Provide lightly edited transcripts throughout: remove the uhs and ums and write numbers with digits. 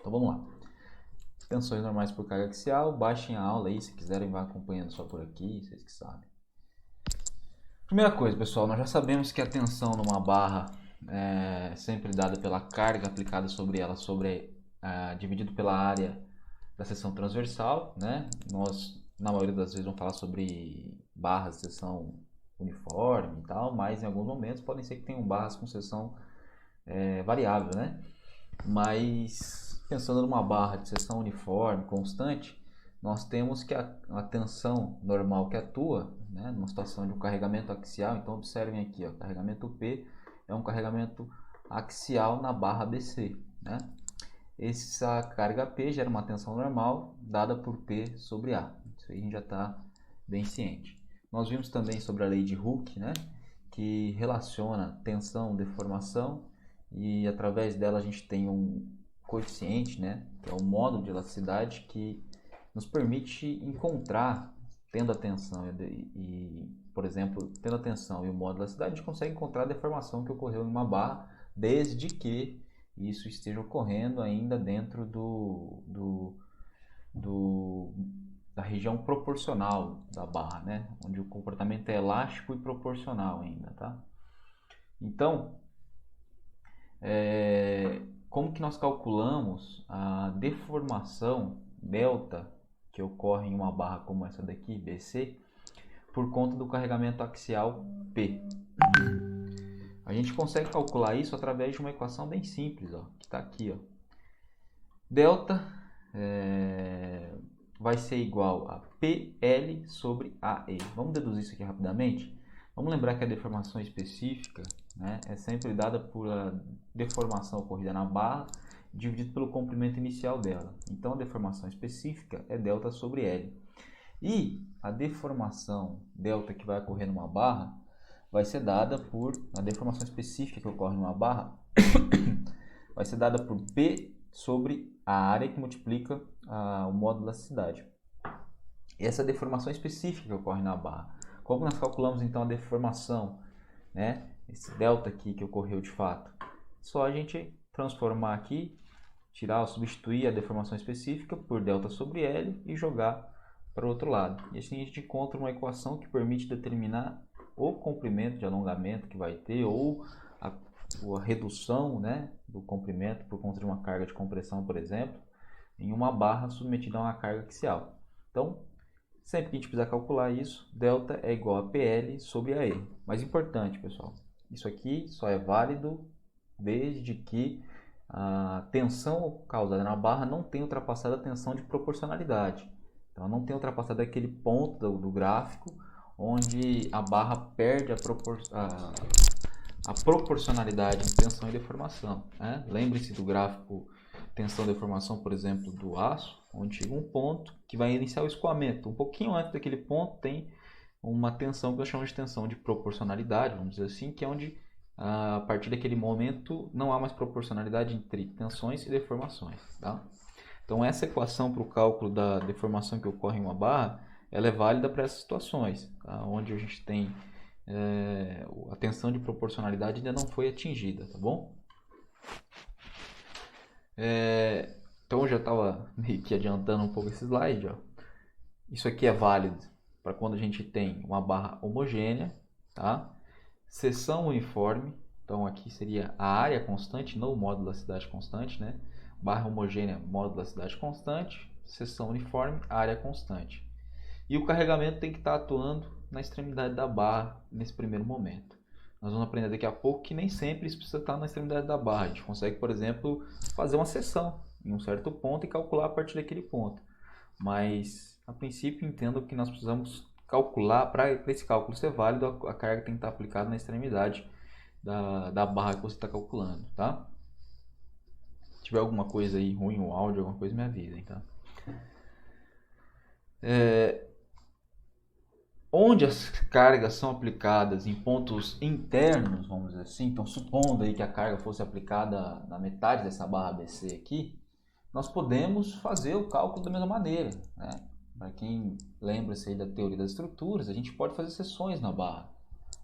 Então vamos lá. Tensões normais por carga axial, baixem a aula aí, se quiserem vá acompanhando só por aqui, vocês que sabem. Primeira coisa, pessoal, nós já sabemos que a tensão numa barra é sempre dada pela carga aplicada sobre ela, dividido pela área da seção transversal, né? Nós, na maioria das vezes, vamos falar sobre barras de seção uniforme e tal, mas em alguns momentos podem ser que tenham barras com seção variável, né? Mas pensando numa barra de seção uniforme, constante, nós temos que a tensão normal que atua, né, numa situação de um carregamento axial, então observem aqui, ó, carregamento P é um carregamento axial na barra BC, né? Essa carga P gera uma tensão normal dada por P sobre A. Isso aí a gente já está bem ciente. Nós vimos também sobre a lei de Hooke, né, que relaciona tensão, deformação, e através dela a gente tem um coeficiente, né, que é o módulo de elasticidade, que nos permite encontrar, tendo a tensão por exemplo, tendo a tensão e o módulo de elasticidade, a gente consegue encontrar a deformação que ocorreu em uma barra, desde que isso esteja ocorrendo ainda dentro da região proporcional da barra, né? Onde o comportamento é elástico e proporcional ainda, tá? Então, como que nós calculamos a deformação delta que ocorre em uma barra como essa daqui, BC, por conta do carregamento axial P? A gente consegue calcular isso através de uma equação bem simples, ó, que está aqui, ó. Delta vai ser igual a PL sobre AE. Vamos deduzir isso aqui rapidamente? Vamos lembrar que a deformação específica, né, é sempre dada por a deformação ocorrida na barra dividido pelo comprimento inicial dela. Então a deformação específica é delta sobre L. E a deformação delta que vai ocorrer numa barra vai ser dada por a deformação específica que ocorre numa barra vai ser dada por P sobre a área que multiplica o módulo da elasticidade. Essa é a deformação específica que ocorre na barra. Como nós calculamos então a deformação, né? Esse delta aqui que ocorreu de fato? Só a gente transformar aqui, substituir a deformação específica por delta sobre L e jogar para o outro lado. E assim a gente encontra uma equação que permite determinar o comprimento de alongamento que vai ter ou a redução, né, do comprimento por conta de uma carga de compressão, por exemplo, em uma barra submetida a uma carga axial. Então, sempre que a gente precisar calcular isso, delta é igual a PL sobre AE. Mas importante, pessoal, isso aqui só é válido desde que a tensão causada na barra não tenha ultrapassado a tensão de proporcionalidade. Então, não tenha ultrapassado aquele ponto do gráfico onde a barra perde a proporcionalidade em tensão e deformação, né? Lembre-se do gráfico tensão e deformação, por exemplo, do aço, onde chega um ponto que vai iniciar o escoamento. Um pouquinho antes daquele ponto tem uma tensão que nós chamamos de tensão de proporcionalidade, vamos dizer assim, que é onde a partir daquele momento não há mais proporcionalidade entre tensões e deformações, tá? Então essa equação para o cálculo da deformação que ocorre em uma barra, ela é válida para essas situações, tá? Onde a gente tem a tensão de proporcionalidade ainda não foi atingida, tá bom? Então eu já estava meio que adiantando um pouco esse slide, ó. Isso aqui é válido para quando a gente tem uma barra homogênea, tá? Seção uniforme, então aqui seria a área constante, não o módulo da cidade constante, né? Barra homogênea, módulo da cidade constante, seção uniforme, área constante. E o carregamento tem que estar atuando na extremidade da barra nesse primeiro momento. Nós vamos aprender daqui a pouco que nem sempre isso precisa estar na extremidade da barra. A gente consegue, por exemplo, fazer uma seção em um certo ponto e calcular a partir daquele ponto. Mas, a princípio, entendo que nós precisamos calcular, para esse cálculo ser válido, a carga tem que estar aplicada na extremidade da barra que você está calculando, tá? Se tiver alguma coisa aí ruim, o áudio, alguma coisa, me avisem, tá? Onde as cargas são aplicadas em pontos internos, vamos dizer assim, então supondo aí que a carga fosse aplicada na metade dessa barra BC aqui, nós podemos fazer o cálculo da mesma maneira, né? Para quem lembra-se aí da teoria das estruturas, a gente pode fazer seções na barra,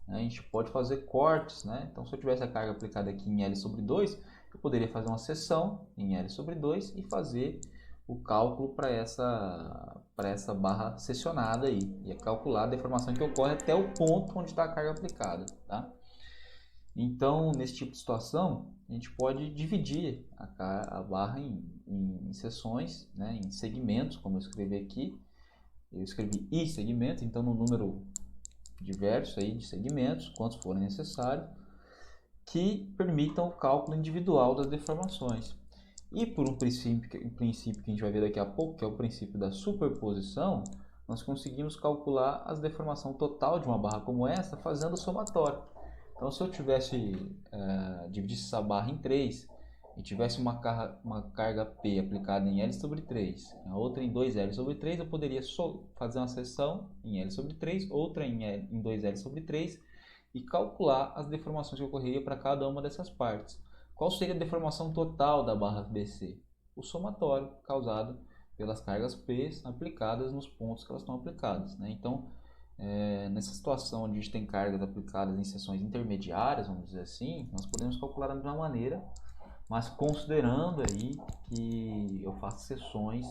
né? A gente pode fazer cortes, né? Então se eu tivesse a carga aplicada aqui em L sobre 2, eu poderia fazer uma seção em L sobre 2 e fazer o cálculo para essa barra seccionada aí. E é calcular a deformação que ocorre até o ponto onde está a carga aplicada. Tá? Então, nesse tipo de situação, a gente pode dividir a barra em seções, né, em segmentos, como eu escrevi aqui. Eu escrevi I segmento, então no número diverso aí de segmentos, quantos forem necessários, que permitam o cálculo individual das deformações. E por um princípio que a gente vai ver daqui a pouco, que é o princípio da superposição, nós conseguimos calcular a deformação total de uma barra como essa fazendo o somatório. Então, se eu dividisse essa barra em 3 e tivesse uma carga P aplicada em L sobre 3, a outra em 2L sobre 3, eu poderia fazer uma seção em L sobre 3, outra em 2L sobre 3 e calcular as deformações que ocorreriam para cada uma dessas partes. Qual seria a deformação total da barra BC? O somatório causado pelas cargas P aplicadas nos pontos que elas estão aplicadas. Né? Então, nessa situação onde a gente tem cargas aplicadas em seções intermediárias, vamos dizer assim, nós podemos calcular da mesma maneira, mas considerando aí que eu faço seções,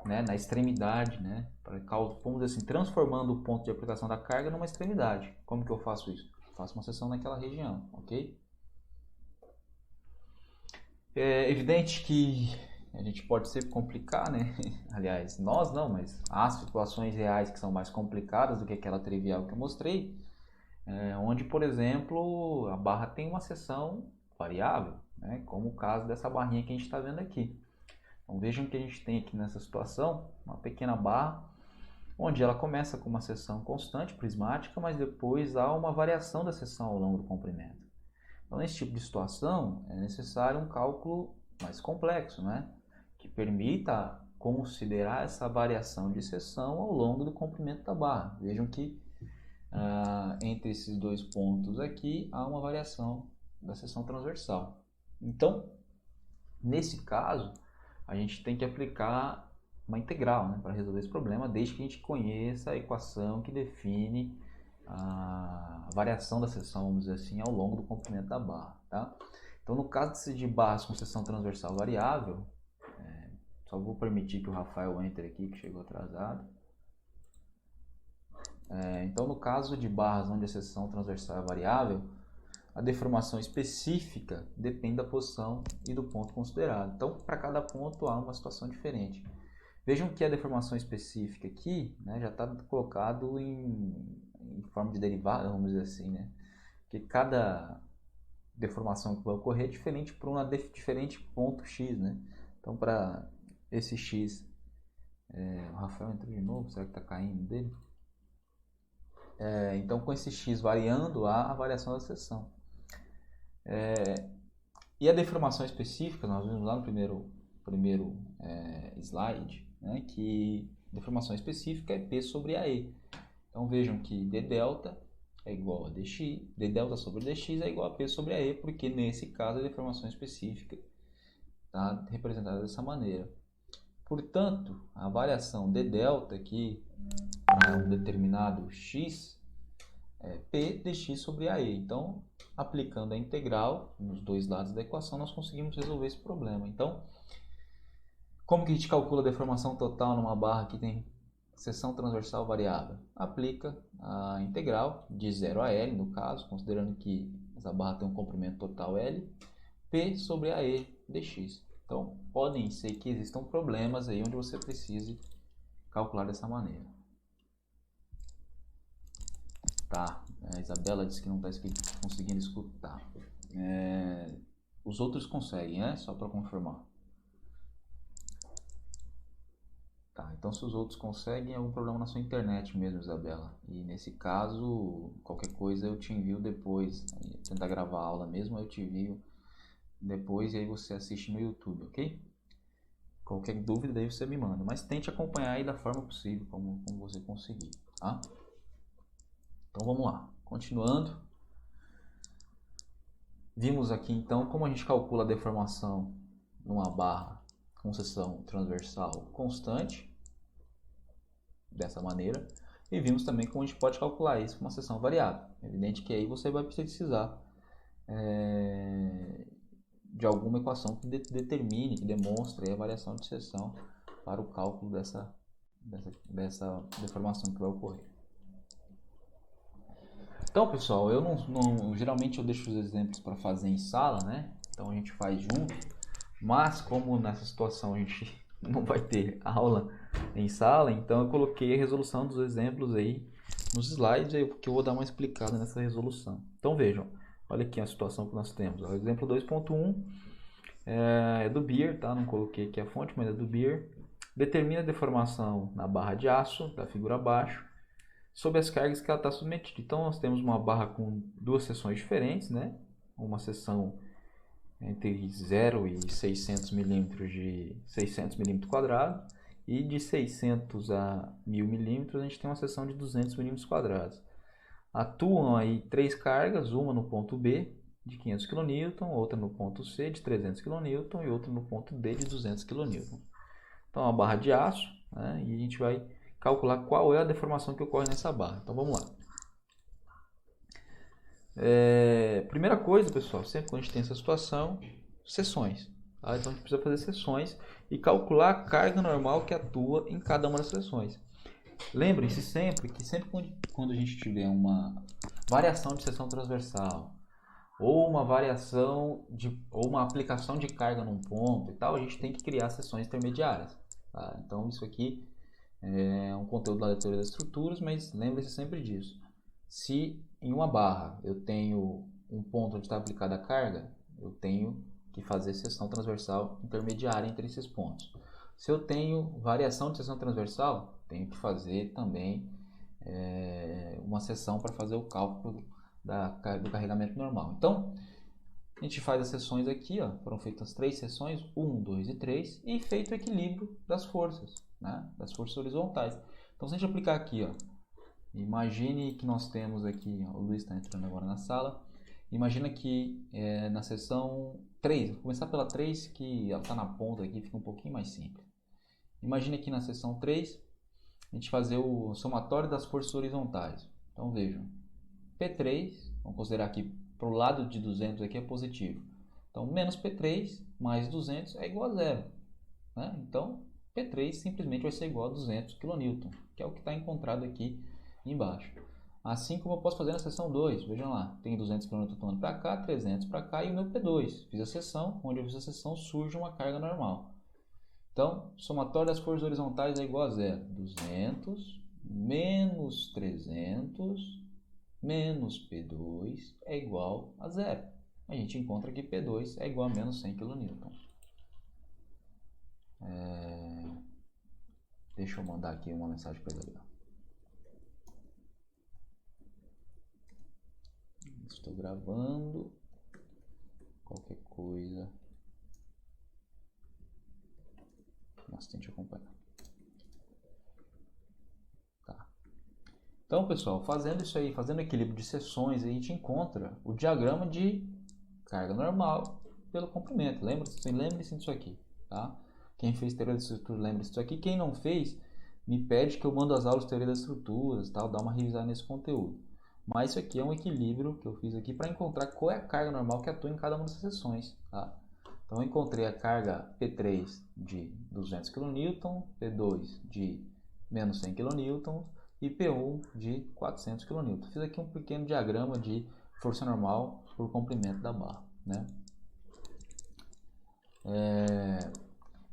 né, na extremidade, né, vamos dizer assim, transformando o ponto de aplicação da carga numa extremidade. Como que eu faço isso? Eu faço uma seção naquela região, ok? É evidente que a gente pode sempre complicar, né? Aliás, nós não, mas há situações reais que são mais complicadas do que aquela trivial que eu mostrei, onde, por exemplo, a barra tem uma seção variável, né? Como o caso dessa barrinha que a gente está vendo aqui. Então vejam que a gente tem aqui nessa situação uma pequena barra, onde ela começa com uma seção constante, prismática, mas depois há uma variação da seção ao longo do comprimento. Então, nesse tipo de situação, é necessário um cálculo mais complexo, né? Que permita considerar essa variação de seção ao longo do comprimento da barra. Vejam que entre esses dois pontos aqui há uma variação da seção transversal. Então, nesse caso, a gente tem que aplicar uma integral, né, para resolver esse problema, desde que a gente conheça a equação que define a variação da seção, vamos dizer assim, ao longo do comprimento da barra. Tá? Então, no caso de barras com seção transversal variável, só vou permitir que o Rafael entre aqui, que chegou atrasado. Então, no caso de barras onde a seção transversal é variável, a deformação específica depende da posição e do ponto considerado. Então, para cada ponto há uma situação diferente. Vejam que a deformação específica aqui, né, já está colocado em forma de derivada, vamos dizer assim, né? Porque cada deformação que vai ocorrer é diferente para um diferente ponto x, né? Então, para esse x, o Rafael entrou de novo, será que está caindo dele? Então, com esse x variando, há a variação da seção. E a deformação específica, nós vimos lá no primeiro slide, né, que deformação específica é P sobre AE. Então vejam que d delta é igual a dx, d delta sobre dx é igual a P sobre AE, porque nesse caso a deformação específica está representada dessa maneira. Portanto, a variação d delta aqui para um determinado x é P dx sobre AE. Então, aplicando a integral nos dois lados da equação, nós conseguimos resolver esse problema. Então, como que a gente calcula a deformação total numa barra que tem seção transversal variável? Aplica a integral de 0 a L, no caso, considerando que essa barra tem um comprimento total L, P sobre AE dx. Então, podem ser que existam problemas aí onde você precise calcular dessa maneira. Tá, a Isabela disse que não está conseguindo escutar. Os outros conseguem, né? Só para confirmar. Tá, então se os outros conseguem, é algum problema na sua internet mesmo, Isabela. E nesse caso, qualquer coisa eu te envio depois. Tentar gravar a aula mesmo, eu te envio depois e aí você assiste no YouTube, ok? Qualquer dúvida daí você me manda. Mas tente acompanhar aí da forma possível, como você conseguir, tá? Então vamos lá, continuando. Vimos aqui então como a gente calcula a deformação numa barra com seção transversal constante, dessa maneira, e vimos também como a gente pode calcular isso com uma seção variável. É evidente que aí você vai precisar de alguma equação que determine, que demonstre a variação de seção para o cálculo dessa deformação que vai ocorrer. Então, pessoal, eu geralmente eu deixo os exemplos para fazer em sala, né? Então a gente faz junto, mas como nessa situação a gente não vai ter aula em sala, então eu coloquei a resolução dos exemplos aí nos slides, que eu vou dar uma explicada nessa resolução. Então vejam, olha aqui a situação que nós temos. O exemplo 2.1 é do Beer, tá? Não coloquei aqui a fonte, mas é do Beer. Determina a deformação na barra de aço, da figura abaixo, sob as cargas que ela está submetida. Então nós temos uma barra com duas seções diferentes, né? Uma seção entre 0 e 600 milímetros de 600 milímetros quadrados, e de 600 a 1000 milímetros a gente tem uma seção de 200 milímetros quadrados. Atuam aí três cargas, uma no ponto B de 500 kN, outra no ponto C de 300 kN e outra no ponto D de 200 kN. Então, uma barra de aço, né? E a gente vai calcular qual é a deformação que ocorre nessa barra. Então, vamos lá. Primeira coisa, pessoal, sempre quando a gente tem essa situação, seções. Tá? Então, a gente precisa fazer seções e calcular a carga normal que atua em cada uma das seções. Lembre-se sempre que quando a gente tiver uma variação de seção transversal ou uma variação ou uma aplicação de carga num ponto e tal, a gente tem que criar seções intermediárias. Tá? Então isso aqui é um conteúdo da teoria das estruturas, mas lembre-se sempre disso. Se em uma barra eu tenho um ponto onde está aplicada a carga, eu tenho que fazer seção transversal intermediária entre esses pontos. Se eu tenho variação de seção transversal, tenho que fazer também uma seção para fazer o cálculo do carregamento normal. Então, a gente faz as seções aqui, ó, foram feitas 3 seções, 1, 2 e 3, e feito o equilíbrio das forças, né, das forças horizontais. Então, se a gente aplicar aqui, ó, imagine que nós temos aqui, ó, o Luiz está entrando agora na sala, imagina que na seção 3, vou começar pela 3, que ela está na ponta aqui, fica um pouquinho mais simples. Imagina aqui na seção 3, a gente fazer o somatório das forças horizontais. Então vejam, P3, vamos considerar aqui para o lado de 200 aqui é positivo. Então menos P3 mais 200 é igual a zero. Né? Então P3 simplesmente vai ser igual a 200 kN, que é o que está encontrado aqui embaixo. Assim como eu posso fazer na seção 2, vejam lá, tem 200 kN tomando para cá, 300 para cá e o meu P2. Fiz a seção, onde eu fiz a seção surge uma carga normal. Então, somatório das forças horizontais é igual a zero. 200 menos 300 menos P2 é igual a zero. A gente encontra que P2 é igual a menos 100 kN. Deixa eu mandar aqui uma mensagem para ele. Estou gravando. Qualquer coisa. Nossa, tente acompanhar. Tá. Então, pessoal, fazendo isso aí, fazendo equilíbrio de seções, a gente encontra o diagrama de carga normal pelo comprimento. Lembre-se disso aqui, tá? Quem fez teoria das estruturas, lembre-se disso aqui. Quem não fez, me pede que eu mando as aulas de teoria das estruturas, tal, dá uma revisada nesse conteúdo. Mas isso aqui é um equilíbrio que eu fiz aqui para encontrar qual é a carga normal que atua em cada uma dessas seções, tá? Então eu encontrei a carga P3 de 200 kN, P2 de menos 100 kN e P1 de 400 kN. Fiz aqui um pequeno diagrama de força normal por comprimento da barra, né?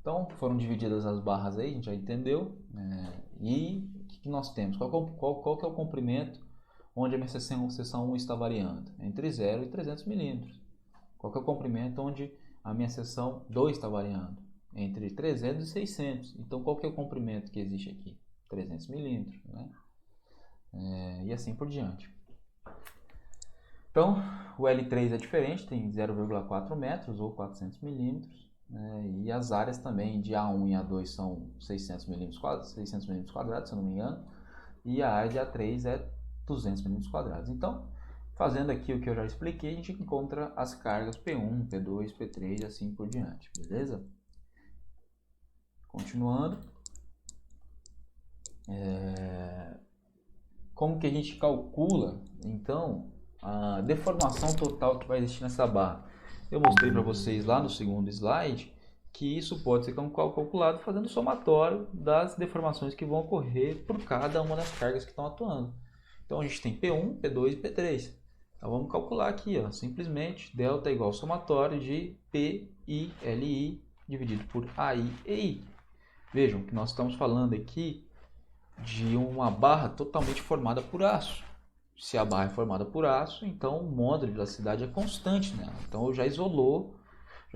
Então foram divididas as barras aí, a gente já entendeu. E o que nós temos? Qual que é o comprimento onde a minha seção 1 está variando? Entre 0 e 300 milímetros. Qual que é o comprimento onde a minha seção 2 está variando? Entre 300 e 600. Então, qual que é o comprimento que existe aqui? 300 milímetros, né? E assim por diante. Então, o L3 é diferente, tem 0,4 metros ou 400 milímetros. E as áreas também de A1 e A2 são 600 milímetros quadrados, se eu não me engano. E a área de A3 é 200 milímetros quadrados. Então, fazendo aqui o que eu já expliquei, a gente encontra as cargas P1, P2, P3 e assim por diante, beleza? Continuando. Como que a gente calcula, então, a deformação total que vai existir nessa barra? Eu mostrei para vocês lá no segundo slide que isso pode ser calculado fazendo o somatório das deformações que vão ocorrer por cada uma das cargas que estão atuando. Então a gente tem P1, P2 e P3. Então vamos calcular aqui, ó, simplesmente delta é igual ao somatório de P, I, L, I dividido por AI e I. Vejam que nós estamos falando aqui de uma barra totalmente formada por aço. Se a barra é formada por aço, então o módulo de elasticidade é constante nela. Então já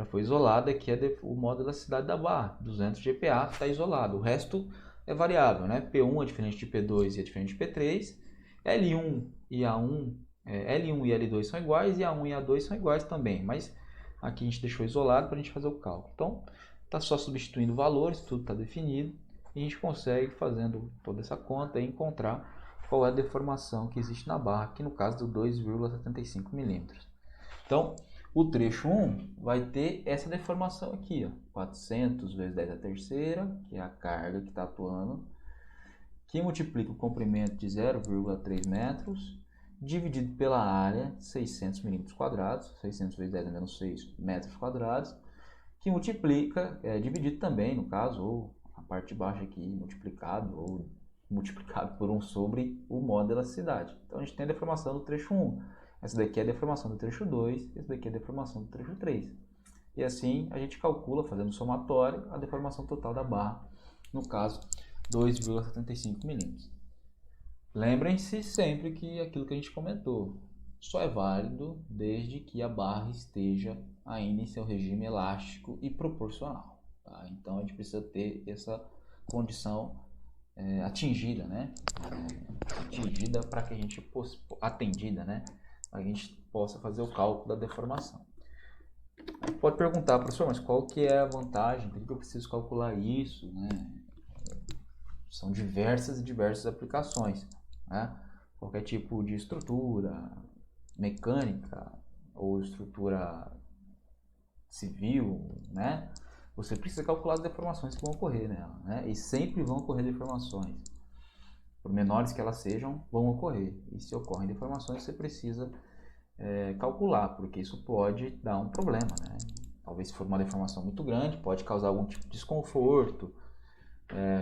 foi isolado aqui o módulo de elasticidade da barra, 200 GPa está isolado. O resto é variável, né? P1 é diferente de P2 e é diferente de P3. L1 e A1, L1 e L2 são iguais e A1 e A2 são iguais também, mas aqui a gente deixou isolado para a gente fazer o cálculo. Então, está só substituindo valores, tudo está definido e a gente consegue, fazendo toda essa conta, encontrar qual é a deformação que existe na barra, aqui no caso do 2,75 milímetros. Então, o trecho 1 vai ter essa deformação aqui, ó, 400 vezes 10 a terceira, que é a carga que está atuando, que multiplica o comprimento de 0,3 metros, dividido pela área, 600 milímetros quadrados, 600 vezes 10 a menos 6 metros quadrados, que multiplica, dividido também, no caso, ou a parte de baixo aqui, multiplicado, ou multiplicado por 1 sobre o módulo de elasticidade. Então, a gente tem a deformação do trecho 1. Essa daqui é a deformação do trecho 2, essa daqui é a deformação do trecho 3. E assim, a gente calcula, fazendo o somatório, a deformação total da barra, no caso, 2,75 milímetros. Lembrem-se sempre que aquilo que a gente comentou só é válido desde que a barra esteja ainda em seu regime elástico e proporcional. Tá? Então, a gente precisa ter essa condição atingida, né? Atingida para que a gente atendida, né? A gente possa fazer o cálculo da deformação. Pode perguntar, professor, mas qual que é a vantagem? Por que eu preciso calcular isso, né? São diversas e diversas aplicações, né? Qualquer tipo de estrutura mecânica ou estrutura civil, né? Você precisa calcular as deformações que vão ocorrer nela, né? E sempre vão ocorrer deformações. Por menores que elas sejam, vão ocorrer. E se ocorrem deformações, você precisa calcular, porque isso pode dar um problema, né? Talvez se for uma deformação muito grande, pode causar algum tipo de desconforto,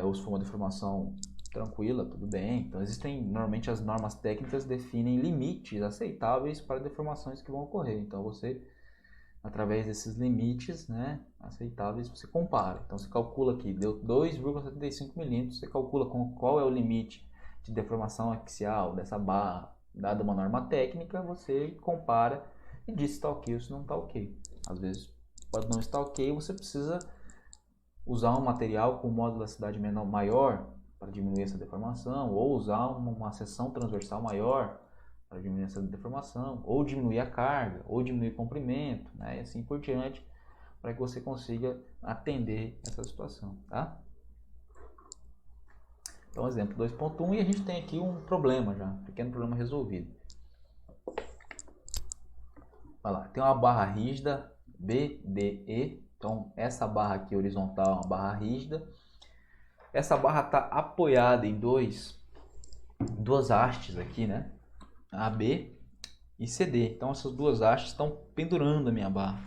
ou se for uma deformação tranquila, tudo bem. Então, normalmente as normas técnicas definem limites aceitáveis para deformações que vão ocorrer. Então, você, através desses limites, né, aceitáveis, você compara. Então, você calcula aqui, deu 2,75 milímetros, você calcula qual é o limite de deformação axial dessa barra, dada uma norma técnica, você compara e diz se está ok ou se não está ok. Às vezes pode não estar ok, você precisa usar um material com módulo de elasticidade maior para diminuir essa deformação, ou usar uma seção transversal maior para diminuir essa deformação, ou diminuir a carga, ou diminuir o comprimento, né? E assim por diante, para que você consiga atender essa situação, tá? Então, exemplo 2.1, e a gente tem aqui um problema já, um pequeno problema resolvido. Olha lá, tem uma barra rígida BDE, então essa barra aqui horizontal é uma barra rígida. Essa barra está apoiada em duas hastes aqui, né? AB e CD. Então essas duas hastes estão pendurando a minha barra.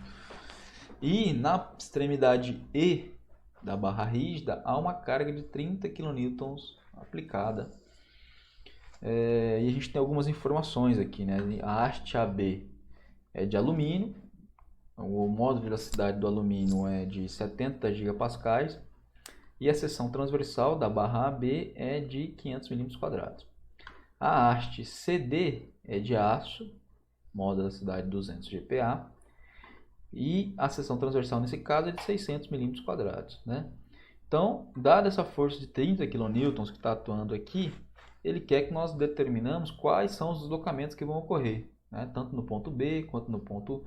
E na extremidade E da barra rígida há uma carga de 30 kN aplicada. E a gente tem algumas informações aqui, né? A haste AB é de alumínio, o módulo de elasticidade do alumínio é de 70 gigapascais e a seção transversal da barra AB é de 500 mm². A haste CD é de aço, módulo de elasticidade 200 GPa, e a seção transversal nesse caso é de 600 mm², né? Então, dada essa força de 30 kN que está atuando aqui, ele quer que nós determinamos quais são os deslocamentos que vão ocorrer, né? Tanto no ponto B, quanto no ponto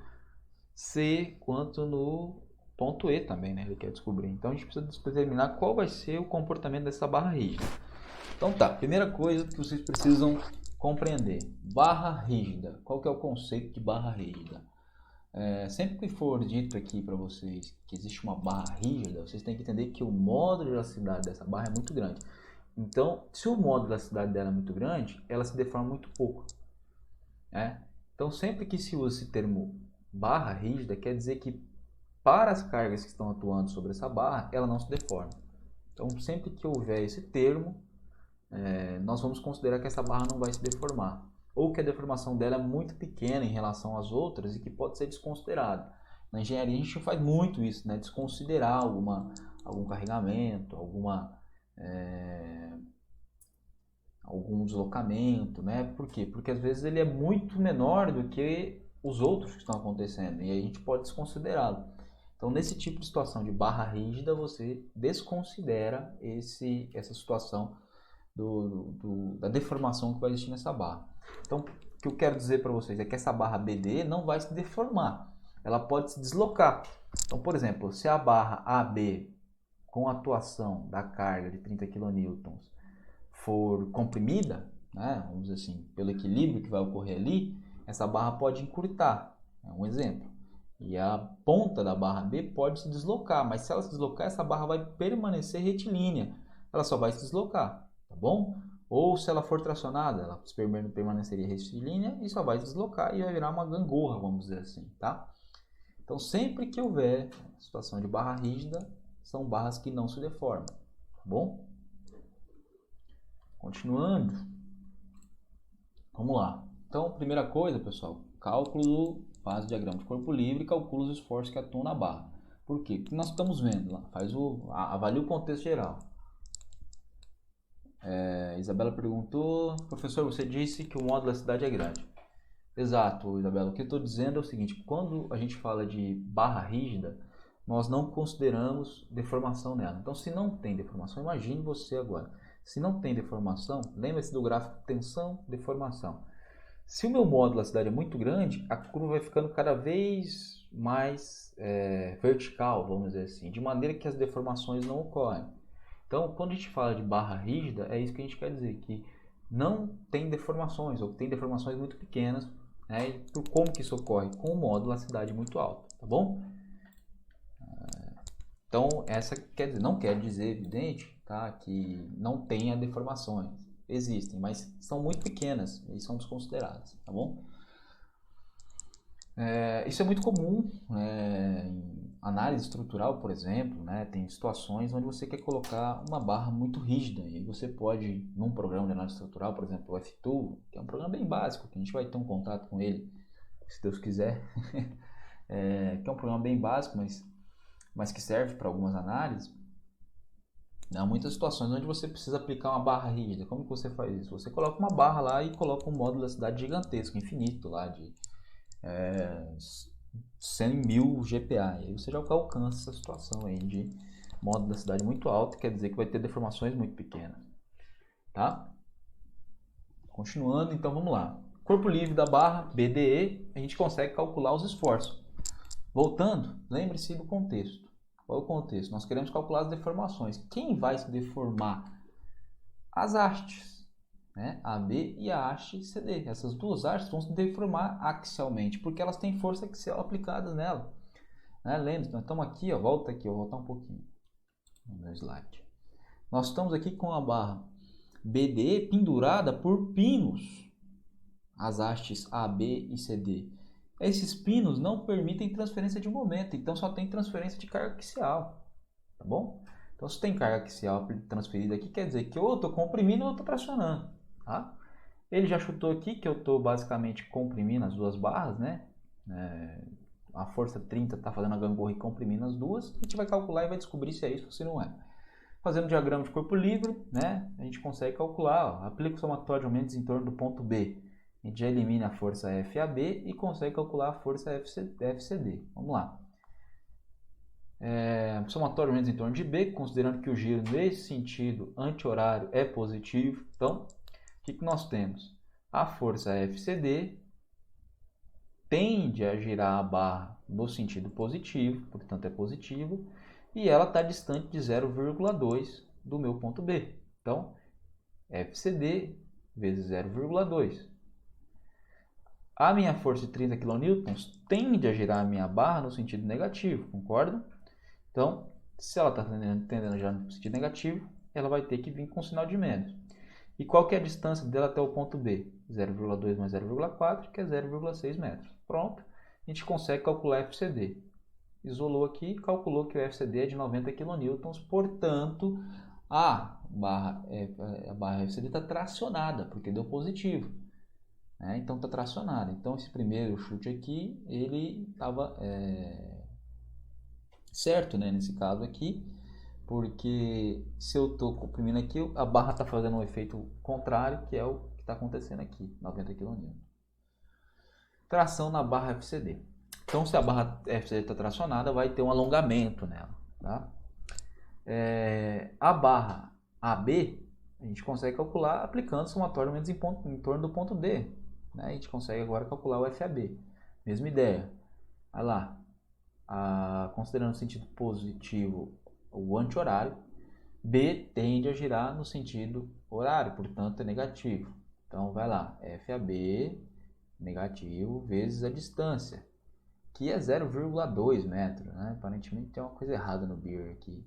C, quanto no ponto E também, né? Ele quer descobrir. Então, a gente precisa determinar qual vai ser o comportamento dessa barra rígida. Então, tá. Primeira coisa que vocês precisam compreender. Barra rígida. Qual que é o conceito de barra rígida? Sempre que for dito aqui para vocês que existe uma barra rígida, vocês têm que entender que o módulo de elasticidade dessa barra é muito grande. Então, se o módulo de elasticidade dela é muito grande, ela se deforma muito pouco, né? Então, sempre que se usa esse termo barra rígida quer dizer que para as cargas que estão atuando sobre essa barra, ela não se deforma. Então, sempre que houver esse termo, nós vamos considerar que essa barra não vai se deformar. Ou que a deformação dela é muito pequena em relação às outras e que pode ser desconsiderada. Na engenharia a gente faz muito isso, né? Desconsiderar algum carregamento, algum deslocamento, né? Por quê? Porque às vezes ele é muito menor do que os outros que estão acontecendo e aí a gente pode desconsiderá-lo. Então, nesse tipo de situação de barra rígida, você desconsidera essa situação da deformação que vai existir nessa barra. Então, o que eu quero dizer para vocês é que essa barra BD não vai se deformar, ela pode se deslocar. Então, por exemplo, se a barra AB com a atuação da carga de 30 kN for comprimida, né, vamos dizer assim, pelo equilíbrio que vai ocorrer ali, essa barra pode encurtar, é um exemplo. E a ponta da barra B pode se deslocar, mas se ela se deslocar, essa barra vai permanecer retilínea, ela só vai se deslocar, tá bom? Ou se ela for tracionada, ela permaneceria retilínea e só vai se deslocar e vai virar uma gangorra, vamos dizer assim, tá? Então, sempre que houver situação de barra rígida, são barras que não se deformam, tá bom? Continuando, vamos lá. Então, primeira coisa, pessoal, cálculo, faz o diagrama de corpo livre e calcula os esforços que atuam na barra. Por quê? Porque nós estamos vendo lá, avalia o contexto geral. Isabela perguntou, professor, você disse que o módulo da cidade é grande. Exato, Isabela. O que eu estou dizendo é o seguinte, quando a gente fala de barra rígida, nós não consideramos deformação nela. Então, se não tem deformação, imagine você agora. Se não tem deformação, lembre-se do gráfico tensão, deformação. Se o meu módulo da cidade é muito grande, a curva vai ficando cada vez mais vertical, vamos dizer assim, de maneira que as deformações não ocorrem. Então, quando a gente fala de barra rígida, é isso que a gente quer dizer, que não tem deformações, ou tem deformações muito pequenas, né? E por como que isso ocorre? Com o módulo da cidade muito alto, tá bom? Então, essa não quer dizer, evidente, tá, que não tenha deformações. Existem, mas são muito pequenas e são desconsideradas, tá bom? Isso é muito comum em análise estrutural, por exemplo, né? Tem situações onde você quer colocar uma barra muito rígida e aí você pode, num programa de análise estrutural, por exemplo, o F2, que é um programa bem básico, que a gente vai ter um contato com ele, se Deus quiser, que é um programa bem básico, mas que serve para algumas análises. Há muitas situações onde você precisa aplicar uma barra rígida. Como que você faz isso? Você coloca uma barra lá e coloca um módulo da cidade gigantesco, infinito, lá de 100.000 GPa. E aí você já alcança essa situação aí de módulo da cidade muito alto, quer dizer que vai ter deformações muito pequenas. Tá? Continuando, então vamos lá. Corpo livre da barra, BDE, a gente consegue calcular os esforços. Voltando, lembre-se do contexto. Qual é o contexto? Nós queremos calcular as deformações. Quem vai se deformar? As hastes, né? AB e a haste CD. Essas duas hastes vão se deformar axialmente, porque elas têm força axial aplicada nela. Né? Lembre-se, nós estamos aqui, ó, volta aqui, vou voltar um pouquinho no meu slide. Nós estamos aqui com a barra BD pendurada por pinos, as hastes AB e CD. Esses pinos não permitem transferência de momento, então só tem transferência de carga axial, tá bom? Então se tem carga axial transferida aqui, quer dizer que ou eu estou comprimindo ou eu estou tracionando, tá? Ele já chutou aqui que eu estou basicamente comprimindo as duas barras, né? A força 30 está fazendo a gangorra e comprimindo as duas, a gente vai calcular e vai descobrir se é isso ou se não é. Fazendo diagrama de corpo livre, né? A gente consegue calcular, ó, aplica o somatório de aumentos em torno do ponto B. A gente já elimina a força FAB e consegue calcular a força FCD. Vamos lá. Somatório de aumentos em torno de B, considerando que o giro nesse sentido anti-horário é positivo. Então, o que nós temos? A força FCD tende a girar a barra no sentido positivo, portanto é positivo, e ela está distante de 0,2 do meu ponto B. Então, FCD vezes 0,2. A minha força de 30 kN tende a girar a minha barra no sentido negativo, concorda? Então, se ela está tendendo a girar no sentido negativo, ela vai ter que vir com sinal de menos. E qual que é a distância dela até o ponto B? 0,2 mais 0,4, que é 0,6 metros. Pronto. a gente consegue calcular FCD. Isolou aqui, calculou que o FCD é de 90 kN, portanto, a barra FCD está tracionada, porque deu positivo. Né? Então está tracionada. Então esse primeiro chute aqui, ele estava certo, né? Nesse caso aqui, porque se eu estou comprimindo aqui, a barra está fazendo um efeito contrário, que é o que está acontecendo aqui, 90 kN. Tração na barra FCD. Então, se a barra FCD está tracionada, vai ter um alongamento nela. Tá? A barra AB, a gente consegue calcular aplicando somatório menos em torno do ponto D. Né? A gente consegue agora calcular o FAB. Mesma ideia. Olha lá. Considerando o sentido positivo o anti-horário, B tende a girar no sentido horário, portanto é negativo. Então vai lá, FAB negativo vezes a distância, que é 0,2 metros, né? Aparentemente tem uma coisa errada no BIR aqui.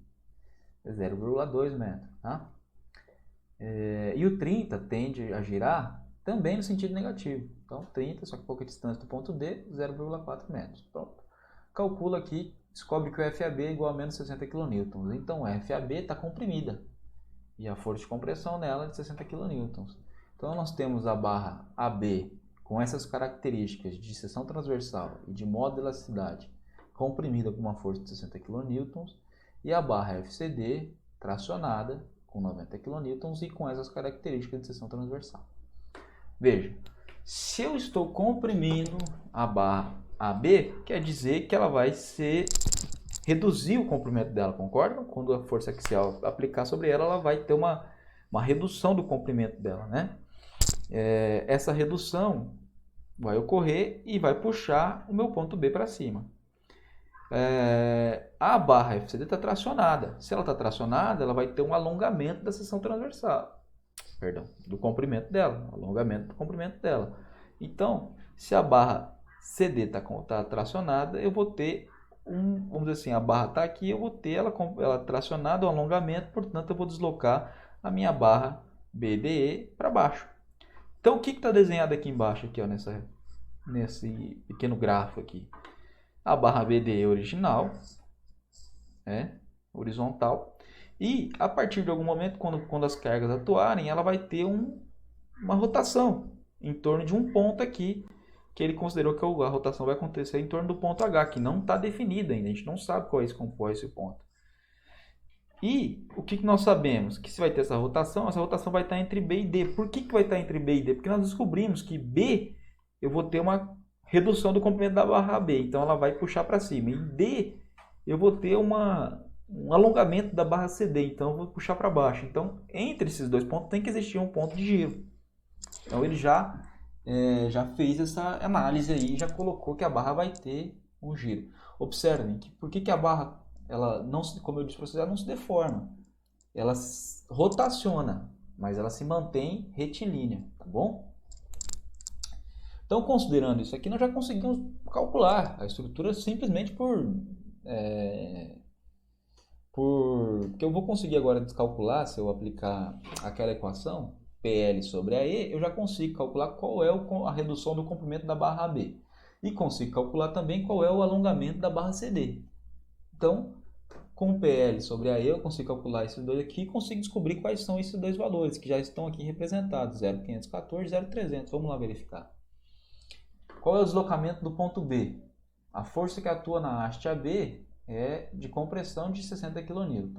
É 0,2 metros, tá? E o 30 tende a girar também no sentido negativo. Então 30, só que pouca distância do ponto D, 0,4 metros. Pronto. Calcula aqui, descobre que o FAB é igual a menos 60 kN. Então a FAB está comprimida. E a força de compressão nela é de 60 kN. Então nós temos a barra AB com essas características de seção transversal e de modo de elasticidade comprimida com uma força de 60 kN e a barra FCD tracionada com 90 kN e com essas características de seção transversal. Veja, se eu estou comprimindo a barra AB, quer dizer que ela vai reduzir o comprimento dela, concorda? Quando a força axial aplicar sobre ela, ela vai ter uma redução do comprimento dela, né? Essa redução vai ocorrer e vai puxar o meu ponto B para cima. A barra FCD está tracionada. Se ela está tracionada, ela vai ter um alongamento da seção transversal. Perdão, do comprimento dela. Alongamento do comprimento dela. Então, se a barra CD está tracionada, eu vou ter vamos dizer assim, a barra está aqui, eu vou ter ela tracionada, um alongamento, portanto eu vou deslocar a minha barra BDE para baixo. Então o que está desenhado aqui embaixo, aqui, ó, nesse pequeno grafo aqui? A barra BDE original, horizontal, e a partir de algum momento, quando as cargas atuarem, ela vai ter uma rotação em torno de um ponto aqui, que ele considerou que a rotação vai acontecer em torno do ponto H, que não está definido ainda, a gente não sabe qual é esse ponto. E o que nós sabemos? Que se vai ter essa rotação vai estar entre B e D. Por que vai estar entre B e D? Porque nós descobrimos que B, eu vou ter uma redução do comprimento da barra B, então ela vai puxar para cima. E D, eu vou ter um alongamento da barra CD, então eu vou puxar para baixo. Então, entre esses dois pontos tem que existir um ponto de giro. Então ele já fez essa análise aí, já colocou que a barra vai ter um giro. Observem que por que a barra, ela não se, como eu disse para vocês, ela não se deforma. Ela rotaciona, mas ela se mantém retilínea, tá bom? Então, considerando isso aqui, nós já conseguimos calcular a estrutura simplesmente porque eu vou conseguir agora descalcular, se eu aplicar aquela equação, PL sobre AE, eu já consigo calcular qual é a redução do comprimento da barra AB. E consigo calcular também qual é o alongamento da barra CD. Então, com PL sobre AE, eu consigo calcular esses dois aqui e consigo descobrir quais são esses dois valores, que já estão aqui representados, 0,514 e 0,300. Vamos lá verificar. Qual é o deslocamento do ponto B? A força que atua na haste AB é de compressão de 60 kN.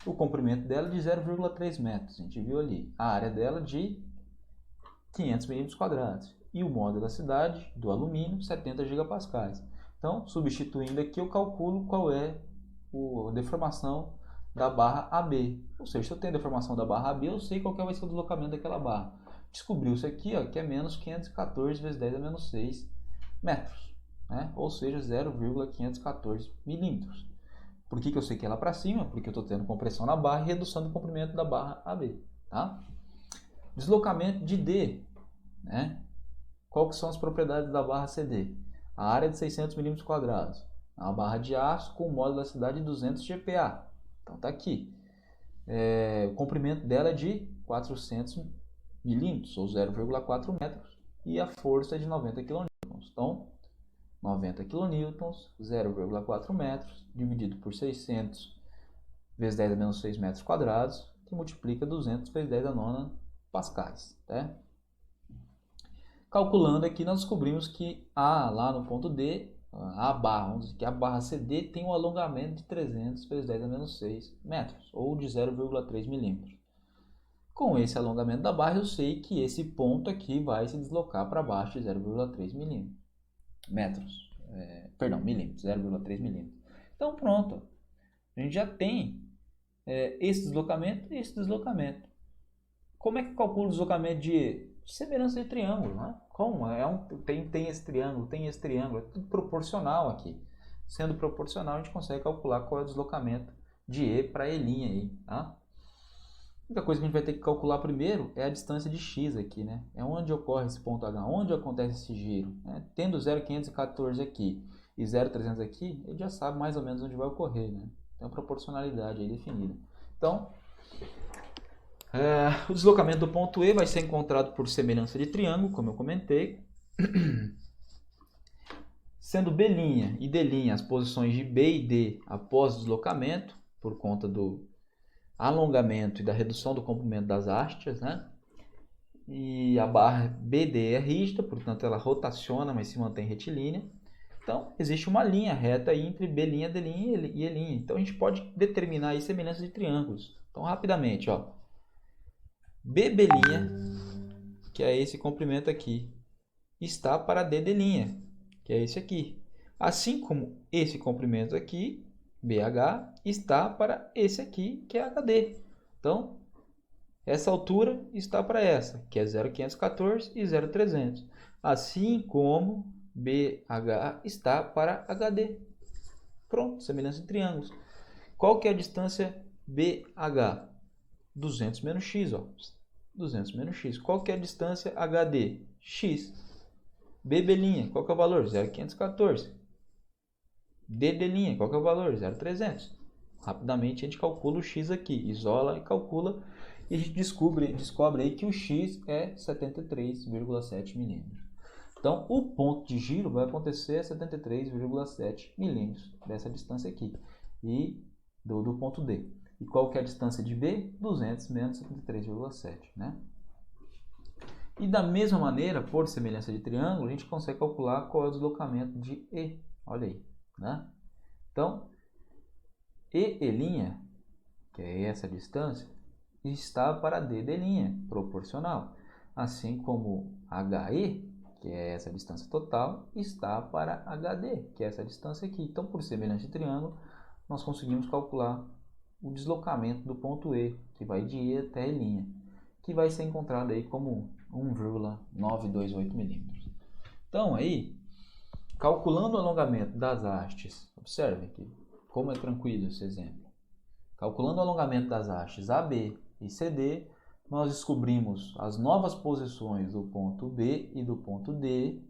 O comprimento dela é de 0,3 metros, a gente viu ali. A área dela de 500 mm². E o modo de elasticidade do alumínio, 70 gigapascais. Então, substituindo aqui, eu calculo qual é a deformação da barra AB. Ou seja, se eu tenho a deformação da barra AB, eu sei qual vai ser o deslocamento daquela barra. Descobriu-se aqui, ó, que é menos 514 vezes 10 a menos 6 metros. Né? Ou seja, 0,514 milímetros. Por que eu sei que ela é para cima? Porque eu estou tendo compressão na barra e redução do comprimento da barra AB. Tá? Deslocamento de D. Né? Qual que são as propriedades da barra CD? A área de 600 mm². É uma barra de aço com modo de elasticidade de 200 GPa. Então está aqui. O comprimento dela é de 400 milímetros, ou 0,4 metros. E a força é de 90 kN. Então, 90 kN, 0,4 metros, dividido por 600 vezes 10 a menos 6 metros quadrados, que multiplica 200 vezes 10 a nona pascais. Tá? Calculando aqui, nós descobrimos que lá no ponto D, a barra, vamos dizer que a barra CD tem um alongamento de 300 vezes 10 a menos 6 metros, ou de 0,3 milímetros. Com esse alongamento da barra, eu sei que esse ponto aqui vai se deslocar para baixo de 0,3 milímetros. Milímetros, 0,3 milímetros. Então, pronto. A gente já tem esse deslocamento e esse deslocamento. Como é que calcula o deslocamento de semelhança de triângulo? Né? Como? Tem esse triângulo, tem esse triângulo. É tudo proporcional aqui. Sendo proporcional, a gente consegue calcular qual é o deslocamento de E para E'. Aí, tá? A única coisa que a gente vai ter que calcular primeiro é a distância de x aqui, né? É onde ocorre esse ponto H, onde acontece esse giro. Né? Tendo 0,514 aqui e 0,300 aqui, ele já sabe mais ou menos onde vai ocorrer, né? Tem uma proporcionalidade aí definida. Então, o deslocamento do ponto E vai ser encontrado por semelhança de triângulo, como eu comentei. Sendo B' e D' as posições de B e D após o deslocamento, por conta do alongamento e da redução do comprimento das hastes, né? E a barra BD é rígida, portanto ela rotaciona, mas se mantém retilínea. Então existe uma linha reta aí entre B', D' e E'. Então a gente pode determinar aí semelhanças de triângulos. Então rapidamente, ó, BB', que é esse comprimento aqui, está para DD', que é esse aqui. Assim como esse comprimento aqui, BH, está para esse aqui, que é HD. Então, essa altura está para essa, que é 0,514 e 0,300. Assim como BH está para HD. Pronto, semelhança de triângulos. Qual que é a distância BH? 200 menos x, ó. 200 menos x. Qual que é a distância HD? X. BB', qual que é o valor? 0,514. DD', qual que é o valor? 0,300. Rapidamente a gente calcula o x aqui, isola e calcula, e a gente descobre aí que o x é 73,7 milímetros. Então, o ponto de giro vai acontecer a 73,7 milímetros dessa distância aqui, e do ponto D. E qual que é a distância de B? 200 menos 73,7, né? E da mesma maneira, por semelhança de triângulo, a gente consegue calcular qual é o deslocamento de E. Olha aí, né? Então, EE', que é essa distância, está para DD', proporcional. Assim como HE, que é essa distância total, está para HD, que é essa distância aqui. Então, por semelhança de triângulo, nós conseguimos calcular o deslocamento do ponto E, que vai de E até E', que vai ser encontrado aí como 1,928 milímetros. Então, aí, calculando o alongamento das hastes, observe aqui como é tranquilo esse exemplo. Calculando o alongamento das hastes AB e CD, nós descobrimos as novas posições do ponto B e do ponto D,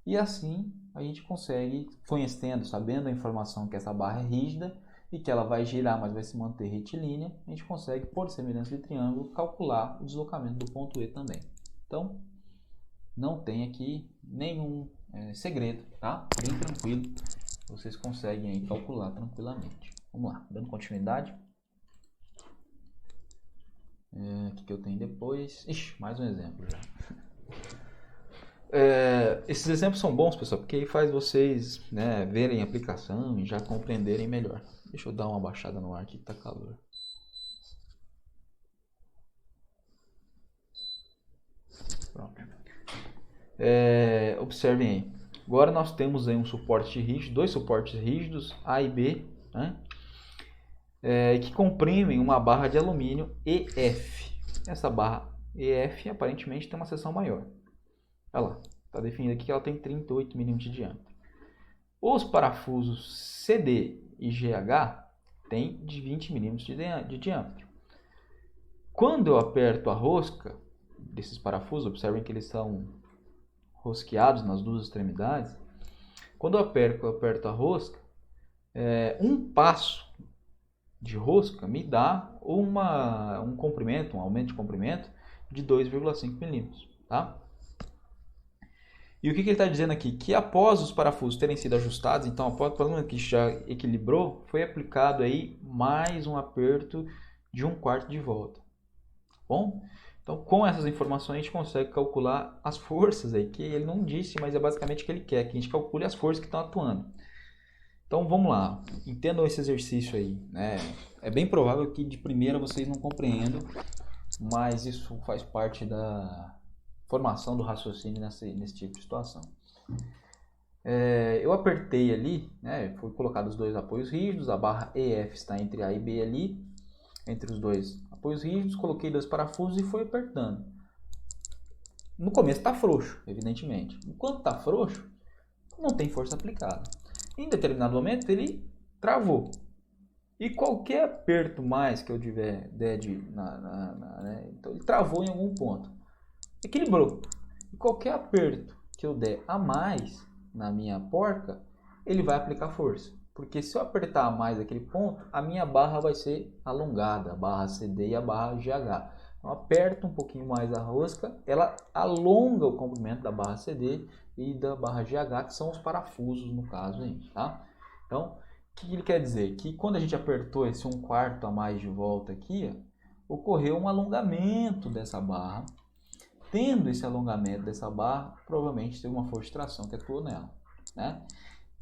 e assim a gente consegue, conhecendo, sabendo a informação que essa barra é rígida e que ela vai girar, mas vai se manter retilínea, a gente consegue, por semelhança de triângulo, calcular o deslocamento do ponto E também. Então, não tem aqui nenhum segredo, tá? Bem tranquilo, vocês conseguem aí calcular tranquilamente. Vamos lá, dando continuidade. O que eu tenho depois? Ixi, mais um exemplo já. Esses exemplos são bons, pessoal, porque aí faz vocês, né, verem a aplicação e já compreenderem melhor. Deixa eu dar uma baixada no ar aqui que tá calor. Pronto. Observem aí. Agora nós temos aí um suporte rígido, dois suportes rígidos, A e B, né, que comprimem uma barra de alumínio EF. Essa barra EF aparentemente tem uma seção maior. Olha lá, está definido aqui que ela tem 38 mm de diâmetro. Os parafusos CD e GH têm de 20 mm de diâmetro. Quando eu aperto a rosca desses parafusos, observem que eles são rosqueados nas duas extremidades. Quando eu aperto a rosca, um passo de rosca me dá um comprimento, um aumento de comprimento de 2,5 milímetros, tá? E o que ele está dizendo aqui? Que após os parafusos terem sido ajustados, então após o problema que já equilibrou, foi aplicado aí mais um aperto de 1/4 de volta. Bom? Então, com essas informações, a gente consegue calcular as forças aí, que ele não disse, mas é basicamente o que ele quer, que a gente calcule as forças que estão atuando. Então, vamos lá. Entendam esse exercício aí, né? É bem provável que de primeira vocês não compreendam, mas isso faz parte da formação do raciocínio nesse tipo de situação. Eu apertei ali, né? Foi colocado os dois apoios rígidos, a barra EF está entre A e B ali, entre os dois apoios rígidos, coloquei 2 parafusos e fui apertando. No começo está frouxo, evidentemente. Enquanto está frouxo, não tem força aplicada. Em determinado momento ele travou. E qualquer aperto mais que eu der né, então ele travou em algum ponto. Equilibrou. E qualquer aperto que eu der a mais na minha porca, ele vai aplicar força. Porque se eu apertar a mais aquele ponto, a minha barra vai ser alongada, a barra CD e a barra GH. Então, aperto um pouquinho mais a rosca, ela alonga o comprimento da barra CD e da barra GH, que são os parafusos no caso aí, tá? Então, o que ele quer dizer? Que quando a gente apertou esse 1/4 a mais de volta aqui, ó, ocorreu um alongamento dessa barra. Tendo esse alongamento dessa barra, provavelmente teve uma força de tração que atuou nela, né?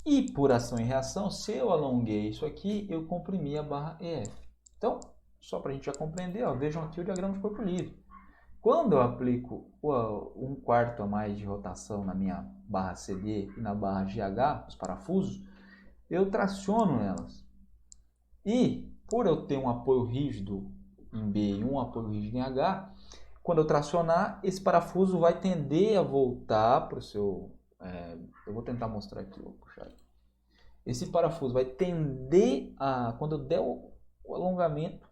E por ação e reação, se eu alonguei isso aqui, eu comprimi a barra EF. Então, só para a gente já compreender, ó, vejam aqui o diagrama de corpo livre. Quando eu aplico 1/4 a mais de rotação na minha barra CD e na barra GH, os parafusos, eu traciono elas. E por eu ter um apoio rígido em B e um apoio rígido em H, quando eu tracionar, esse parafuso vai tender a voltar para o seu... eu vou tentar mostrar aqui, vou puxar. Esse parafuso vai tender a... Quando eu der o alongamento,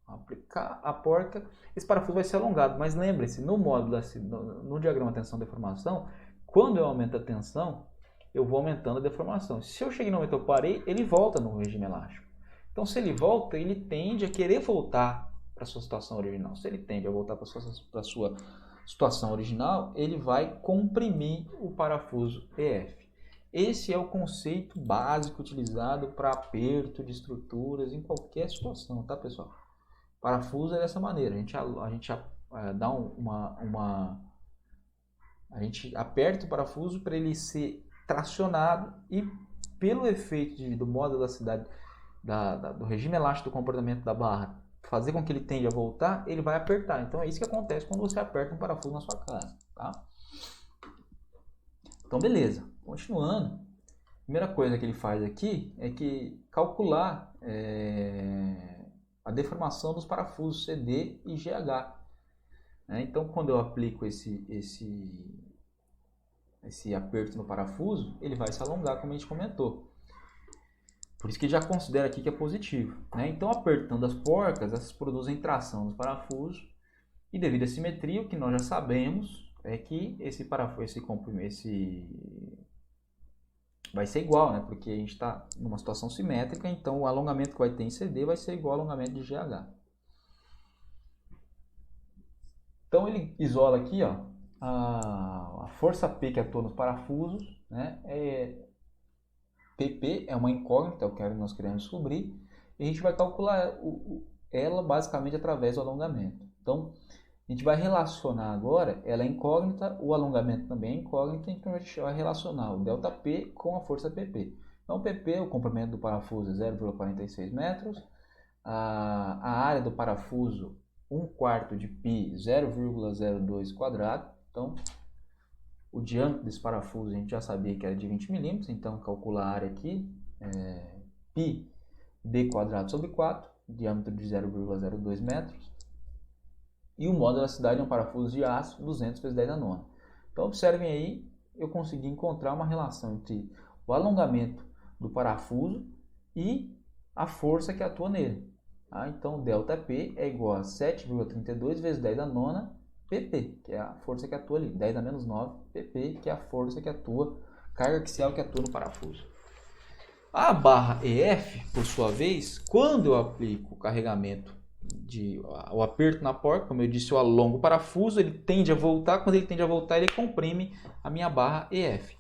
aplicar a porca, esse parafuso vai ser alongado. Mas lembre-se, no diagrama tensão-deformação, quando eu aumento a tensão, eu vou aumentando a deformação. Se eu cheguei no momento que eu parei, ele volta no regime elástico. Então, se ele volta, ele tende a querer voltar para a sua situação original. Se ele tende a voltar para a sua situação original, ele vai comprimir o parafuso EF. Esse é o conceito básico utilizado para aperto de estruturas em qualquer situação, tá, pessoal? Parafuso é dessa maneira. A gente dá a gente aperta o parafuso para ele ser tracionado e pelo efeito do modo do regime elástico do comportamento da barra fazer com que ele tende a voltar, ele vai apertar. Então é isso que acontece quando você aperta um parafuso na sua casa, tá? Então beleza, continuando. A primeira coisa que ele faz aqui é que calcular a deformação dos parafusos CD e GH. Então quando eu aplico esse aperto no parafuso, ele vai se alongar, como a gente comentou. Por isso que ele já considera aqui que é positivo, né? Então, apertando as porcas, essas produzem tração nos parafusos. E devido à simetria, o que nós já sabemos é que esse parafuso, vai ser igual, né? Porque a gente está numa situação simétrica, então o alongamento que vai ter em CD vai ser igual ao alongamento de GH. Então, ele isola aqui, ó, a força P que atua nos parafusos, né? PP é uma incógnita, é o que nós queremos descobrir, e a gente vai calcular ela basicamente através do alongamento. Então, a gente vai relacionar agora, ela é incógnita, o alongamento também é incógnito, então a gente vai relacionar o ΔP com a força PP. Então, PP, o comprimento do parafuso é 0,46 metros, a área do parafuso, 1/4 de π, 0,02 quadrado. Então, o diâmetro desse parafuso a gente já sabia que era de 20 milímetros, então calcular a área aqui, π d quadrado sobre 4, diâmetro de 0,02 metros. E o modo elasticidade é um parafuso de aço, 200 vezes 10 a nona. Então observem aí, eu consegui encontrar uma relação entre o alongamento do parafuso e a força que atua nele. Então ΔP é igual a 7,32 vezes 10 a nona pp, que é a força que atua ali, 10 a menos 9, pp, que é a força que atua, carga axial que atua no parafuso. A barra EF, por sua vez, quando eu aplico o carregamento o aperto na porca, como eu disse, eu alongo o parafuso, ele tende a voltar, quando ele tende a voltar, ele comprime a minha barra EF.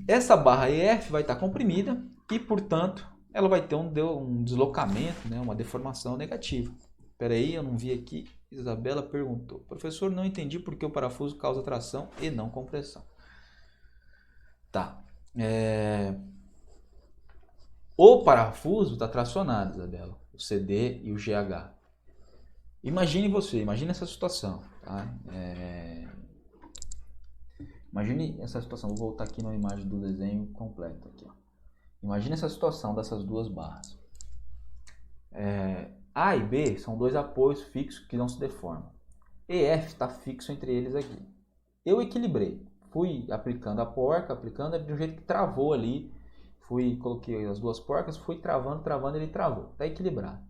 Essa barra EF vai estar comprimida e, portanto, ela vai ter um deslocamento, né, uma deformação negativa. Espera aí, eu não vi aqui. Isabela perguntou: professor, não entendi por que o parafuso causa tração e não compressão. Tá. O parafuso está tracionado, Isabela, o CD e o GH. Imagine essa situação. Tá? Imagine essa situação. Vou voltar aqui na imagem do desenho completo. Aqui, ó. Imagine essa situação dessas duas barras. A e B são dois apoios fixos que não se deformam. EF está fixo entre eles aqui. Eu equilibrei. Fui aplicando a porca, de um jeito que travou ali. Coloquei as duas porcas, fui travando, ele travou. Está equilibrado.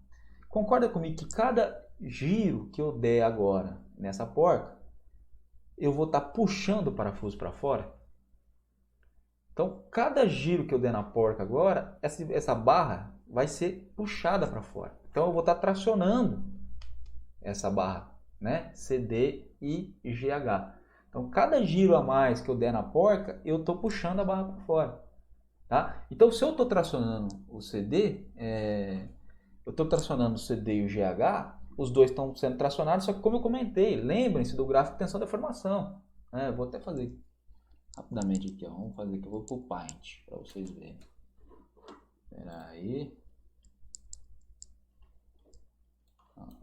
Concorda comigo que cada giro que eu der agora nessa porca, eu vou estar puxando o parafuso para fora? Então, cada giro que eu der na porca agora, essa barra vai ser puxada para fora. Então, eu vou estar tracionando essa barra, né? CD e GH. Então, cada giro a mais que eu der na porca, eu estou puxando a barra para fora. Tá? Então, se eu estou tracionando o CD, eu estou tracionando o CD e o GH, os dois estão sendo tracionados, só que como eu comentei, lembrem-se do gráfico de tensão e deformação. Vou até fazer rapidamente aqui, ó. Vamos fazer aqui, eu vou para o Paint, para vocês verem. Espera aí.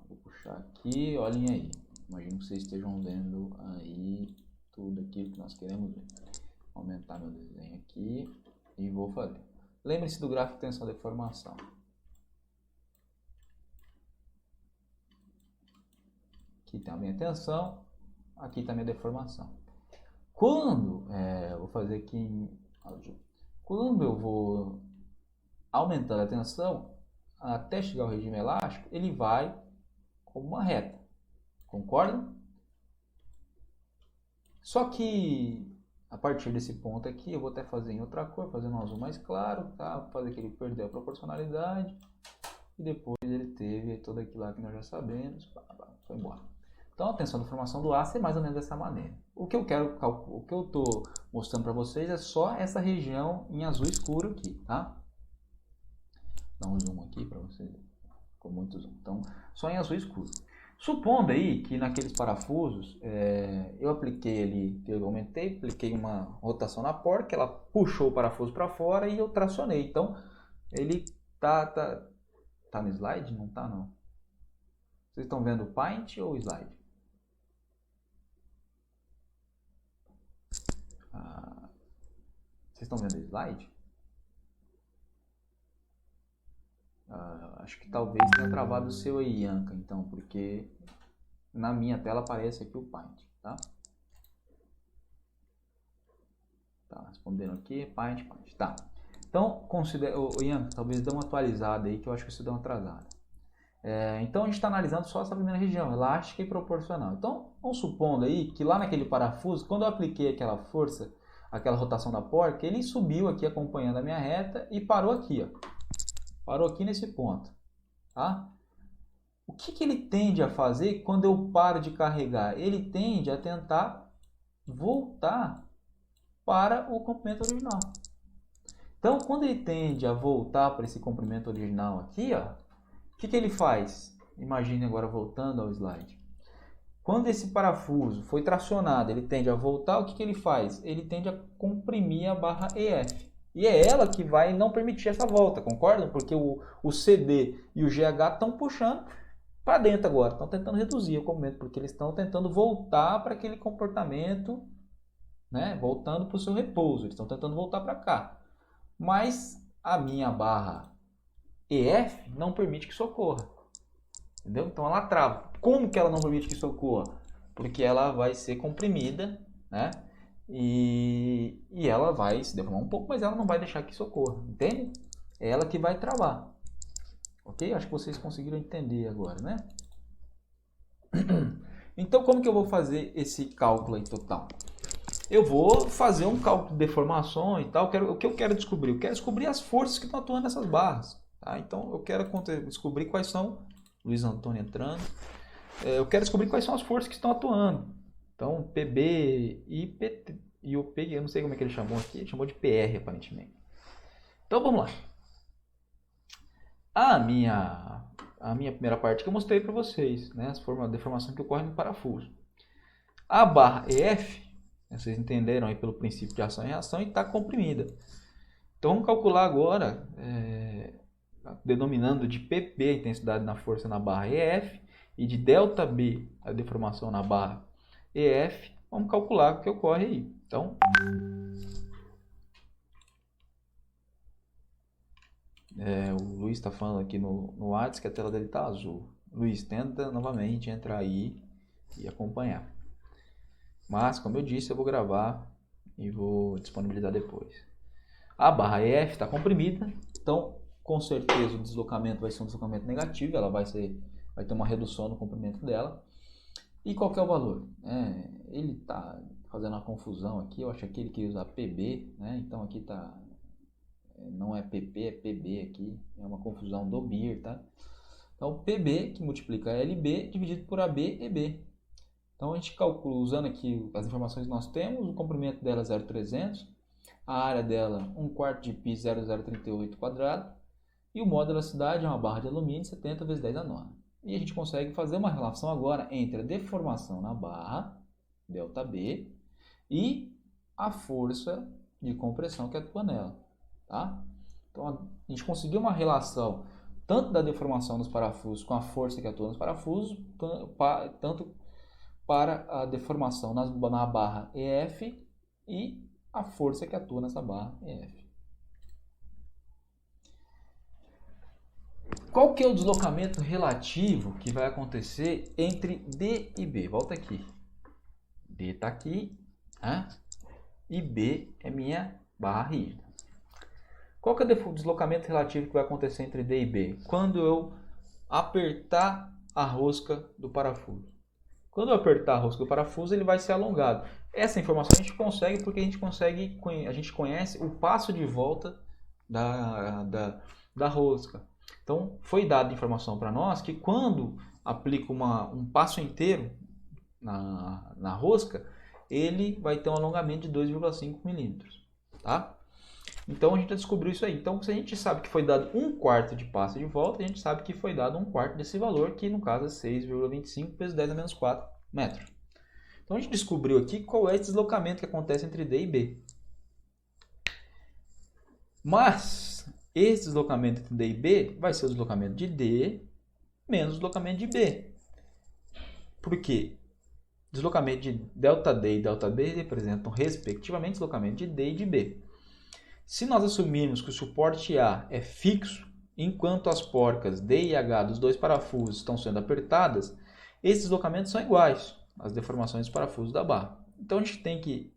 Vou puxar aqui, olhem aí. Imagino que vocês estejam vendo aí tudo aquilo que nós queremos ver. Vou aumentar meu desenho aqui e vou fazer. Lembre-se do gráfico de tensão e deformação. Aqui está a minha tensão, aqui está a minha deformação. Vou fazer aqui quando eu vou aumentando a tensão, até chegar ao regime elástico, ele vai como uma reta. Concorda? Só que a partir desse ponto aqui, eu vou até fazer em outra cor, fazendo um azul mais claro, tá? Vou fazer que ele perdeu a proporcionalidade e depois ele teve tudo aquilo lá que nós já sabemos, foi embora. Então a tensão de formação do aço é mais ou menos dessa maneira. O que eu estou mostrando para vocês é só essa região em azul escuro aqui, tá? Dá um zoom aqui para vocês, ficou muito zoom. Então, só em azul escuro. Supondo aí que naqueles parafusos, eu apliquei ali, que eu aumentei, apliquei uma rotação na porca, ela puxou o parafuso para fora e eu tracionei. Então, ele tá no slide? Não tá, não. Vocês estão vendo o Paint ou o slide? Vocês estão vendo o slide? Acho que talvez tenha travado o seu aí, Ianca, então, porque na minha tela aparece aqui o Paint, tá? Tá, respondendo aqui, Paint, tá. Então, Ianca, talvez dê uma atualizada aí, que eu acho que você deu uma atrasada. Então, a gente está analisando só essa primeira região, elástica e proporcional. Então, vamos supondo aí que lá naquele parafuso, quando eu apliquei aquela força, aquela rotação da porca, ele subiu aqui acompanhando a minha reta e parou aqui, ó. Parou aqui nesse ponto, tá? O que ele tende a fazer quando eu paro de carregar? Ele tende a tentar voltar para o comprimento original. Então, quando ele tende a voltar para esse comprimento original aqui, ó, o que ele faz? Imagine agora voltando ao slide. Quando esse parafuso foi tracionado, ele tende a voltar, o que ele faz? Ele tende a comprimir a barra EF. E é ela que vai não permitir essa volta, concordam? Porque o CD e o GH estão puxando para dentro agora, estão tentando reduzir o comprimento, porque eles estão tentando voltar para aquele comportamento, né? Voltando para o seu repouso, eles estão tentando voltar para cá. Mas a minha barra EF não permite que isso ocorra, entendeu? Então ela trava. Como que ela não permite que isso ocorra? Porque ela vai ser comprimida, né? E ela vai se deformar um pouco, mas ela não vai deixar que isso ocorra, entende? É ela que vai travar. Ok? Acho que vocês conseguiram entender agora, né? Então, como que eu vou fazer esse cálculo aí total? Eu vou fazer um cálculo de deformação e tal. O que eu quero descobrir? Eu quero descobrir as forças que estão atuando nessas barras. Tá? Então, eu quero descobrir quais são... Luiz Antônio entrando. Eu quero descobrir quais são as forças que estão atuando. Então, PB e PT, e o P, eu não sei como é que ele chamou aqui, ele chamou de PR, aparentemente. Então, vamos lá. A minha primeira parte que eu mostrei para vocês, né, a deformação que ocorre no parafuso. A barra EF, vocês entenderam aí pelo princípio de ação e reação, e está comprimida. Então, vamos calcular agora, denominando de PP a intensidade na força na barra EF, e de ΔB a deformação na barra EF, vamos calcular o que ocorre aí. Então, o Luiz está falando aqui no WhatsApp que a tela dele está azul. Luiz, tenta novamente entrar aí e acompanhar. Mas, como eu disse, eu vou gravar e vou disponibilizar depois. A barra EF está comprimida, então, com certeza, o deslocamento vai ser um deslocamento negativo, ela vai ter uma redução no comprimento dela. E qual que é o valor? Ele está fazendo uma confusão aqui, eu acho que ele queria usar PB, né? Então aqui tá, não é PP, é PB aqui, é uma confusão do BIR, tá? Então PB, que multiplica LB, dividido por AB, EB. Então a gente calcula, usando aqui as informações que nós temos, o comprimento dela é 0,300, a área dela 1/4 de π 0,038 quadrado, e o modo de elasticidade é uma barra de alumínio 70 vezes 10 a 9. E a gente consegue fazer uma relação agora entre a deformação na barra, ΔB, e a força de compressão que atua nela. Tá? Então a gente conseguiu uma relação tanto da deformação nos parafusos com a força que atua nos parafusos, tanto para a deformação na barra EF e a força que atua nessa barra EF. Qual que é o deslocamento relativo que vai acontecer entre D e B? Volta aqui. D está aqui, né? E B é minha barra rígida. Qual que é o deslocamento relativo que vai acontecer entre D e B? Quando eu apertar a rosca do parafuso. Quando eu apertar a rosca do parafuso, ele vai ser alongado. Essa informação a gente consegue porque a gente conhece o passo de volta da rosca. Então, foi dada informação para nós que quando aplico um passo inteiro na rosca, ele vai ter um alongamento de 2,5 milímetros. Tá? Então, a gente descobriu isso aí. Então, se a gente sabe que foi dado 1/4 de passo de volta, a gente sabe que foi dado 1/4 desse valor, que no caso é 6,25 vezes 10 a menos 4 metros. Então, a gente descobriu aqui qual é esse deslocamento que acontece entre D e B. Mas esse deslocamento entre D e B vai ser o deslocamento de D menos o deslocamento de B. Por quê? Deslocamento de ΔD e ΔB representam, respectivamente, deslocamento de D e de B. Se nós assumirmos que o suporte A é fixo, enquanto as porcas D e H dos dois parafusos estão sendo apertadas, esses deslocamentos são iguais às deformações dos parafusos da barra. Então, a gente tem que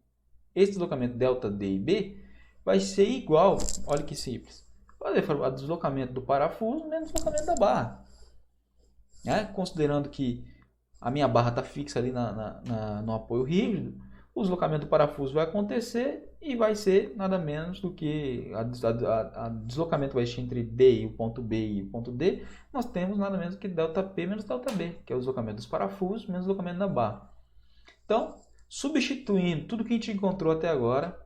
esse deslocamento ΔD e B vai ser igual, olha que simples, ao deslocamento do parafuso menos o deslocamento da barra. Considerando que a minha barra está fixa ali no apoio rígido, o deslocamento do parafuso vai acontecer e vai ser nada menos do que a deslocamento vai existir entre D e o ponto B e o ponto D, nós temos nada menos do que ΔP menos ΔB, que é o deslocamento dos parafusos menos o deslocamento da barra. Então, substituindo tudo que a gente encontrou até agora,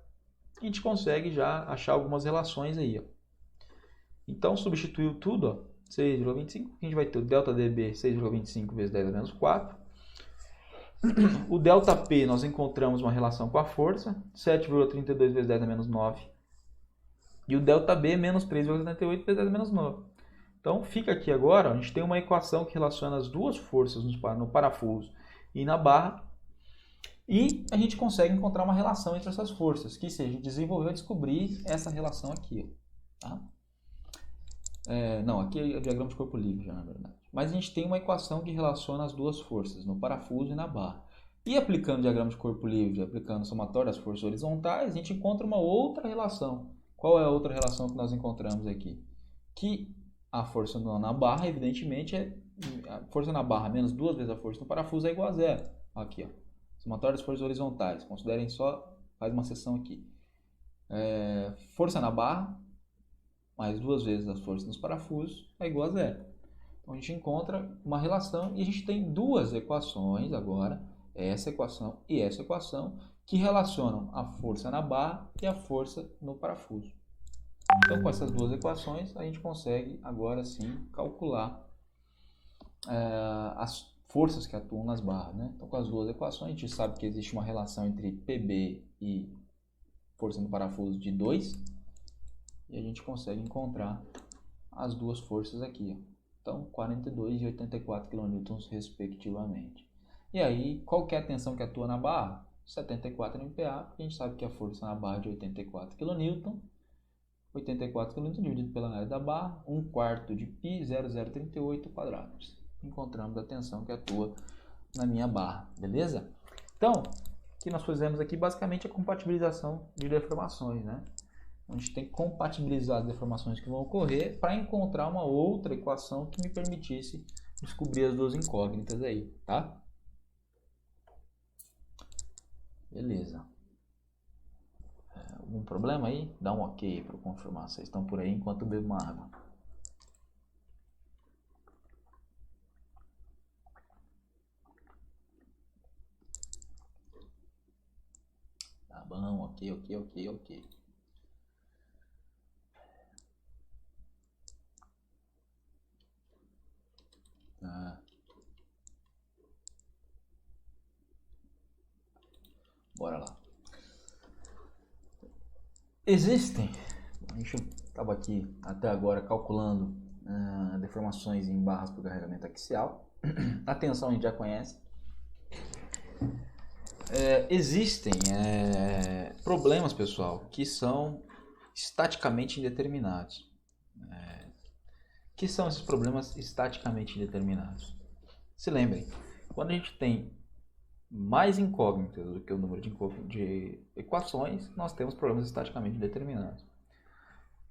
a gente consegue já achar algumas relações aí. Ó. Então, substituiu tudo, ó, 6,25, a gente vai ter o ΔDB 6,25 vezes 10 a menos 4. O ΔP, nós encontramos uma relação com a força, 7,32 vezes 10 a menos 9. E o ΔB, menos 3,78 vezes 10 a menos 9. Então, fica aqui agora, a gente tem uma equação que relaciona as duas forças no parafuso e na barra. E a gente consegue encontrar uma relação entre essas forças, que se a gente desenvolveu, descobrir essa relação aqui. Tá? Não, aqui é o diagrama de corpo livre já, na verdade. Mas a gente tem uma equação que relaciona as duas forças, no parafuso e na barra. E aplicando o diagrama de corpo livre, aplicando o somatório das forças horizontais, a gente encontra uma outra relação. Qual é a outra relação que nós encontramos aqui? Que a força na barra, evidentemente, a força na barra menos 2 vezes a força no parafuso é igual a zero. Aqui, ó. Somatório das forças horizontais. Considerem só, faz uma seção aqui. Força na barra mais 2 vezes as forças nos parafusos é igual a zero. Então a gente encontra uma relação e a gente tem duas equações agora, essa equação e essa equação, que relacionam a força na barra e a força no parafuso. Então com essas duas equações a gente consegue agora sim calcular as forças que atuam nas barras, né? Então com as duas equações a gente sabe que existe uma relação entre PB e força no parafuso de 2 e a gente consegue encontrar as duas forças aqui, ó. Então 42 e 84 kN respectivamente. E aí, qual que é a tensão que atua na barra? 74 MPa, porque a gente sabe que a força na barra é de 84 kN, 84 kN dividido pela área da barra, 1/4 de π, 0,038 quadrados. Encontramos a tensão que atua na minha barra, beleza? Então, o que nós fizemos aqui basicamente é a compatibilização de deformações, né? A gente tem que compatibilizar as deformações que vão ocorrer para encontrar uma outra equação que me permitisse descobrir as duas incógnitas aí, tá? Beleza. Algum problema aí? Dá um ok para eu confirmar. Vocês estão por aí enquanto eu bebo uma água. Tá bom, ok. Tá. Bora lá. Existem, a gente estava aqui até agora calculando deformações em barras por carregamento axial. A tensão a gente já conhece. Existem problemas, pessoal, que são estaticamente indeterminados. Que são esses problemas estaticamente indeterminados? Se lembrem, quando a gente tem mais incógnitas do que o número de equações, nós temos problemas estaticamente indeterminados.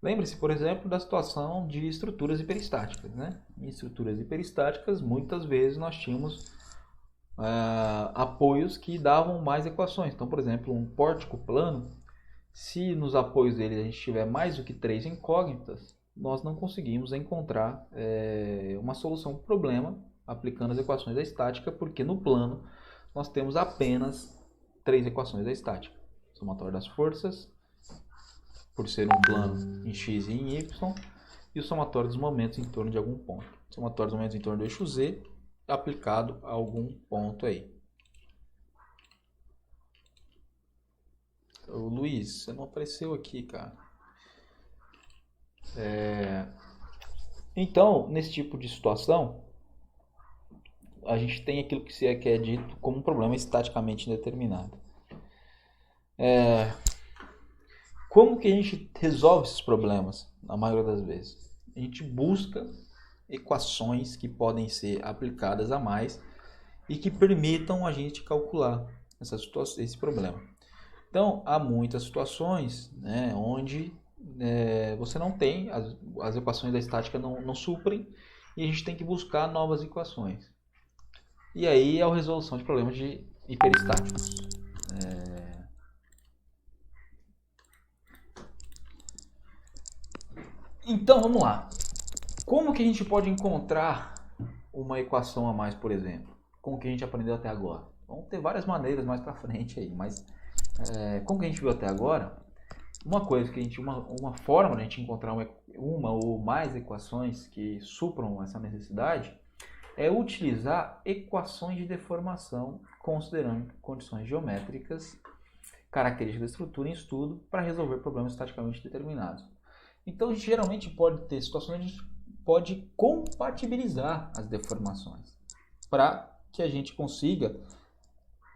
Lembre-se, por exemplo, da situação de estruturas hiperestáticas, né? Em estruturas hiperestáticas, muitas vezes nós tínhamos apoios que davam mais equações. Então, por exemplo, um pórtico plano, se nos apoios dele a gente tiver mais do que 3 incógnitas, nós não conseguimos encontrar uma solução para o problema aplicando as equações da estática, porque no plano nós temos apenas 3 equações da estática. Somatório das forças, por ser um plano em x e em y, e o somatório dos momentos em torno de algum ponto. Somatório dos momentos em torno do eixo z aplicado a algum ponto aí. Ô, Luiz, você não apareceu aqui, cara. Então, nesse tipo de situação, a gente tem aquilo que é dito como um problema estaticamente indeterminado. Como que a gente resolve esses problemas, na maioria das vezes? A gente busca equações que podem ser aplicadas a mais e que permitam a gente calcular esse problema. Então, há muitas situações, né, onde você não tem, as equações da estática não suprem e a gente tem que buscar novas equações. E aí é a resolução de problemas de hiperestáticos. Então, vamos lá. Como que a gente pode encontrar uma equação a mais, por exemplo? Como que a gente aprendeu até agora? Vamos ter várias maneiras mais para frente aí, mas como que a gente viu até agora, uma forma de a gente encontrar uma ou mais equações que supram essa necessidade é utilizar equações de deformação considerando condições geométricas, características da estrutura em estudo para resolver problemas estaticamente determinados. Então, a gente geralmente pode ter situações onde a gente pode compatibilizar as deformações para que a gente consiga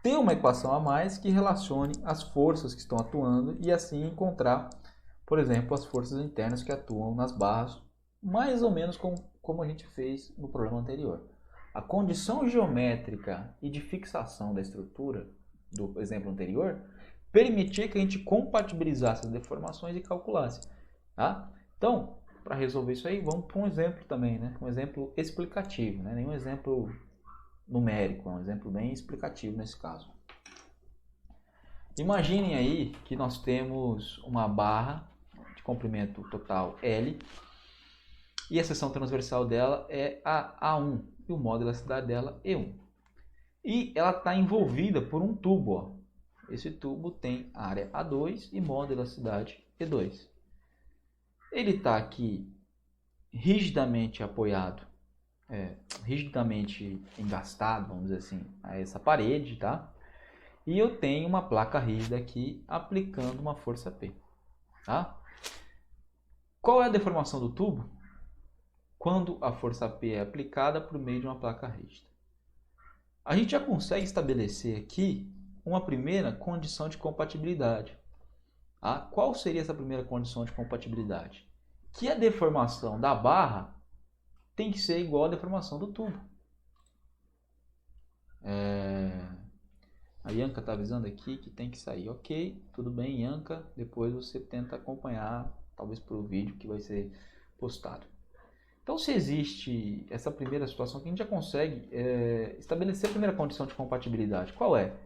ter uma equação a mais que relacione as forças que estão atuando e assim encontrar, por exemplo, as forças internas que atuam nas barras, mais ou menos como a gente fez no problema anterior. A condição geométrica e de fixação da estrutura do exemplo anterior permitia que a gente compatibilizasse as deformações e calculasse. Tá? Então, para resolver isso aí, vamos para um exemplo também, né? Um exemplo explicativo, né? Nenhum exemplo numérico, é um exemplo bem explicativo nesse caso. Imaginem aí que nós temos uma barra de de comprimento total L, e a seção transversal dela é a A1, e o modo de elasticidade dela E1. E ela está envolvida por um tubo, ó. Esse tubo tem área A2 e modo de elasticidade E2. Ele está aqui rigidamente apoiado, rigidamente engastado, vamos dizer assim, a essa parede, tá? E eu tenho uma placa rígida aqui aplicando uma força P, tá? Qual é a deformação do tubo? Quando a força P é aplicada por meio de uma placa rígida. A gente já consegue estabelecer aqui uma primeira condição de compatibilidade. Tá? Qual seria essa primeira condição de compatibilidade? Que a deformação da barra tem que ser igual à deformação do tubo. A Ianca está avisando aqui que tem que sair. Ok, tudo bem, Ianca. Depois você tenta acompanhar, talvez pelo vídeo que vai ser postado. Então, se existe essa primeira situação, que a gente já consegue estabelecer a primeira condição de compatibilidade. Qual é?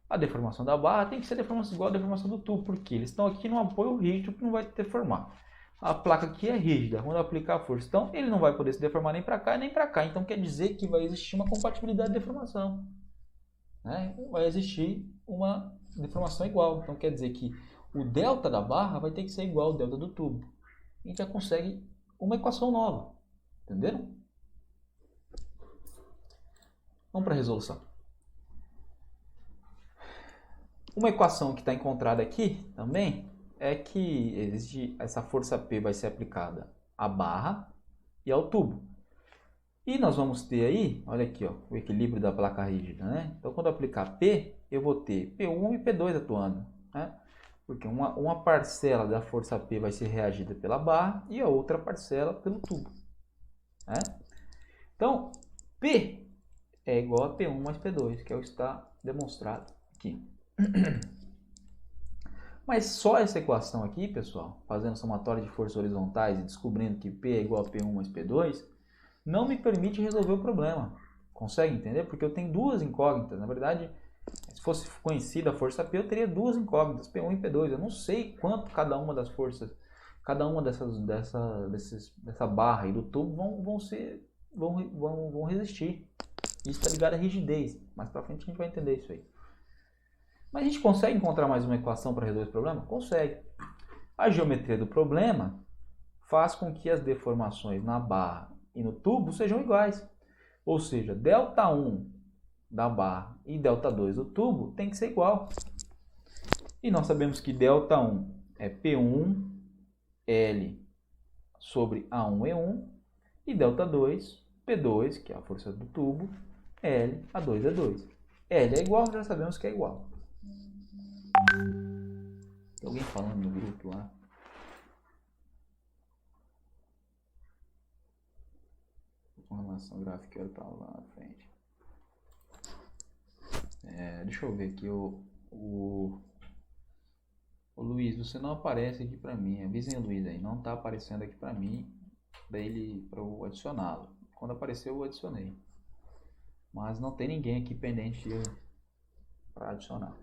A deformação da barra tem que ser deformação igual à deformação do tubo, porque eles estão aqui num apoio rígido que não vai deformar. A placa aqui é rígida, quando eu aplicar a força, então ele não vai poder se deformar nem para cá nem para cá. Então, quer dizer que vai existir uma compatibilidade de deformação. Né? Vai existir uma deformação igual. Então, quer dizer que o delta da barra vai ter que ser igual ao delta do tubo. A gente já consegue uma equação nova. Entenderam? Vamos para a resolução. Uma equação que está encontrada aqui também é que existe essa força P vai ser aplicada à barra e ao tubo. E nós vamos ter aí, olha aqui, ó, o equilíbrio da placa rígida, né? Então, quando eu aplicar P, eu vou ter P1 e P2 atuando, né? Porque uma parcela da força P vai ser reagida pela barra e a outra parcela pelo tubo. Né? Então, P é igual a P1 mais P2, que é o que está demonstrado aqui. Mas só essa equação aqui, pessoal, fazendo somatória de forças horizontais e descobrindo que P é igual a P1 mais P2, não me permite resolver o problema. Consegue entender? Porque eu tenho duas incógnitas. Na verdade, se fosse conhecida a força P, eu teria duas incógnitas, P1 e P2. Eu não sei quanto cada uma das forças, cada uma dessa barra e do tubo vão resistir. Isso está ligado à rigidez. Mais para frente a gente vai entender isso aí. Mas a gente consegue encontrar mais uma equação para resolver esse problema? Consegue. A geometria do problema faz com que as deformações na barra e no tubo sejam iguais. Ou seja, ΔI da barra e ΔI do tubo tem que ser igual. E nós sabemos que ΔI é P1 L sobre A1E1 e ΔI P2, que é a força do tubo, L A2E2. L é igual, já sabemos que é igual. Tem alguém falando no grupo lá? Com relação gráfica, eu estava lá na frente. Deixa eu ver aqui. O Luiz, você não aparece aqui para mim. Avisem o Luiz aí. Não está aparecendo aqui para mim. Daí para eu adicioná-lo. Quando apareceu, eu adicionei. Mas não tem ninguém aqui pendente para adicionar.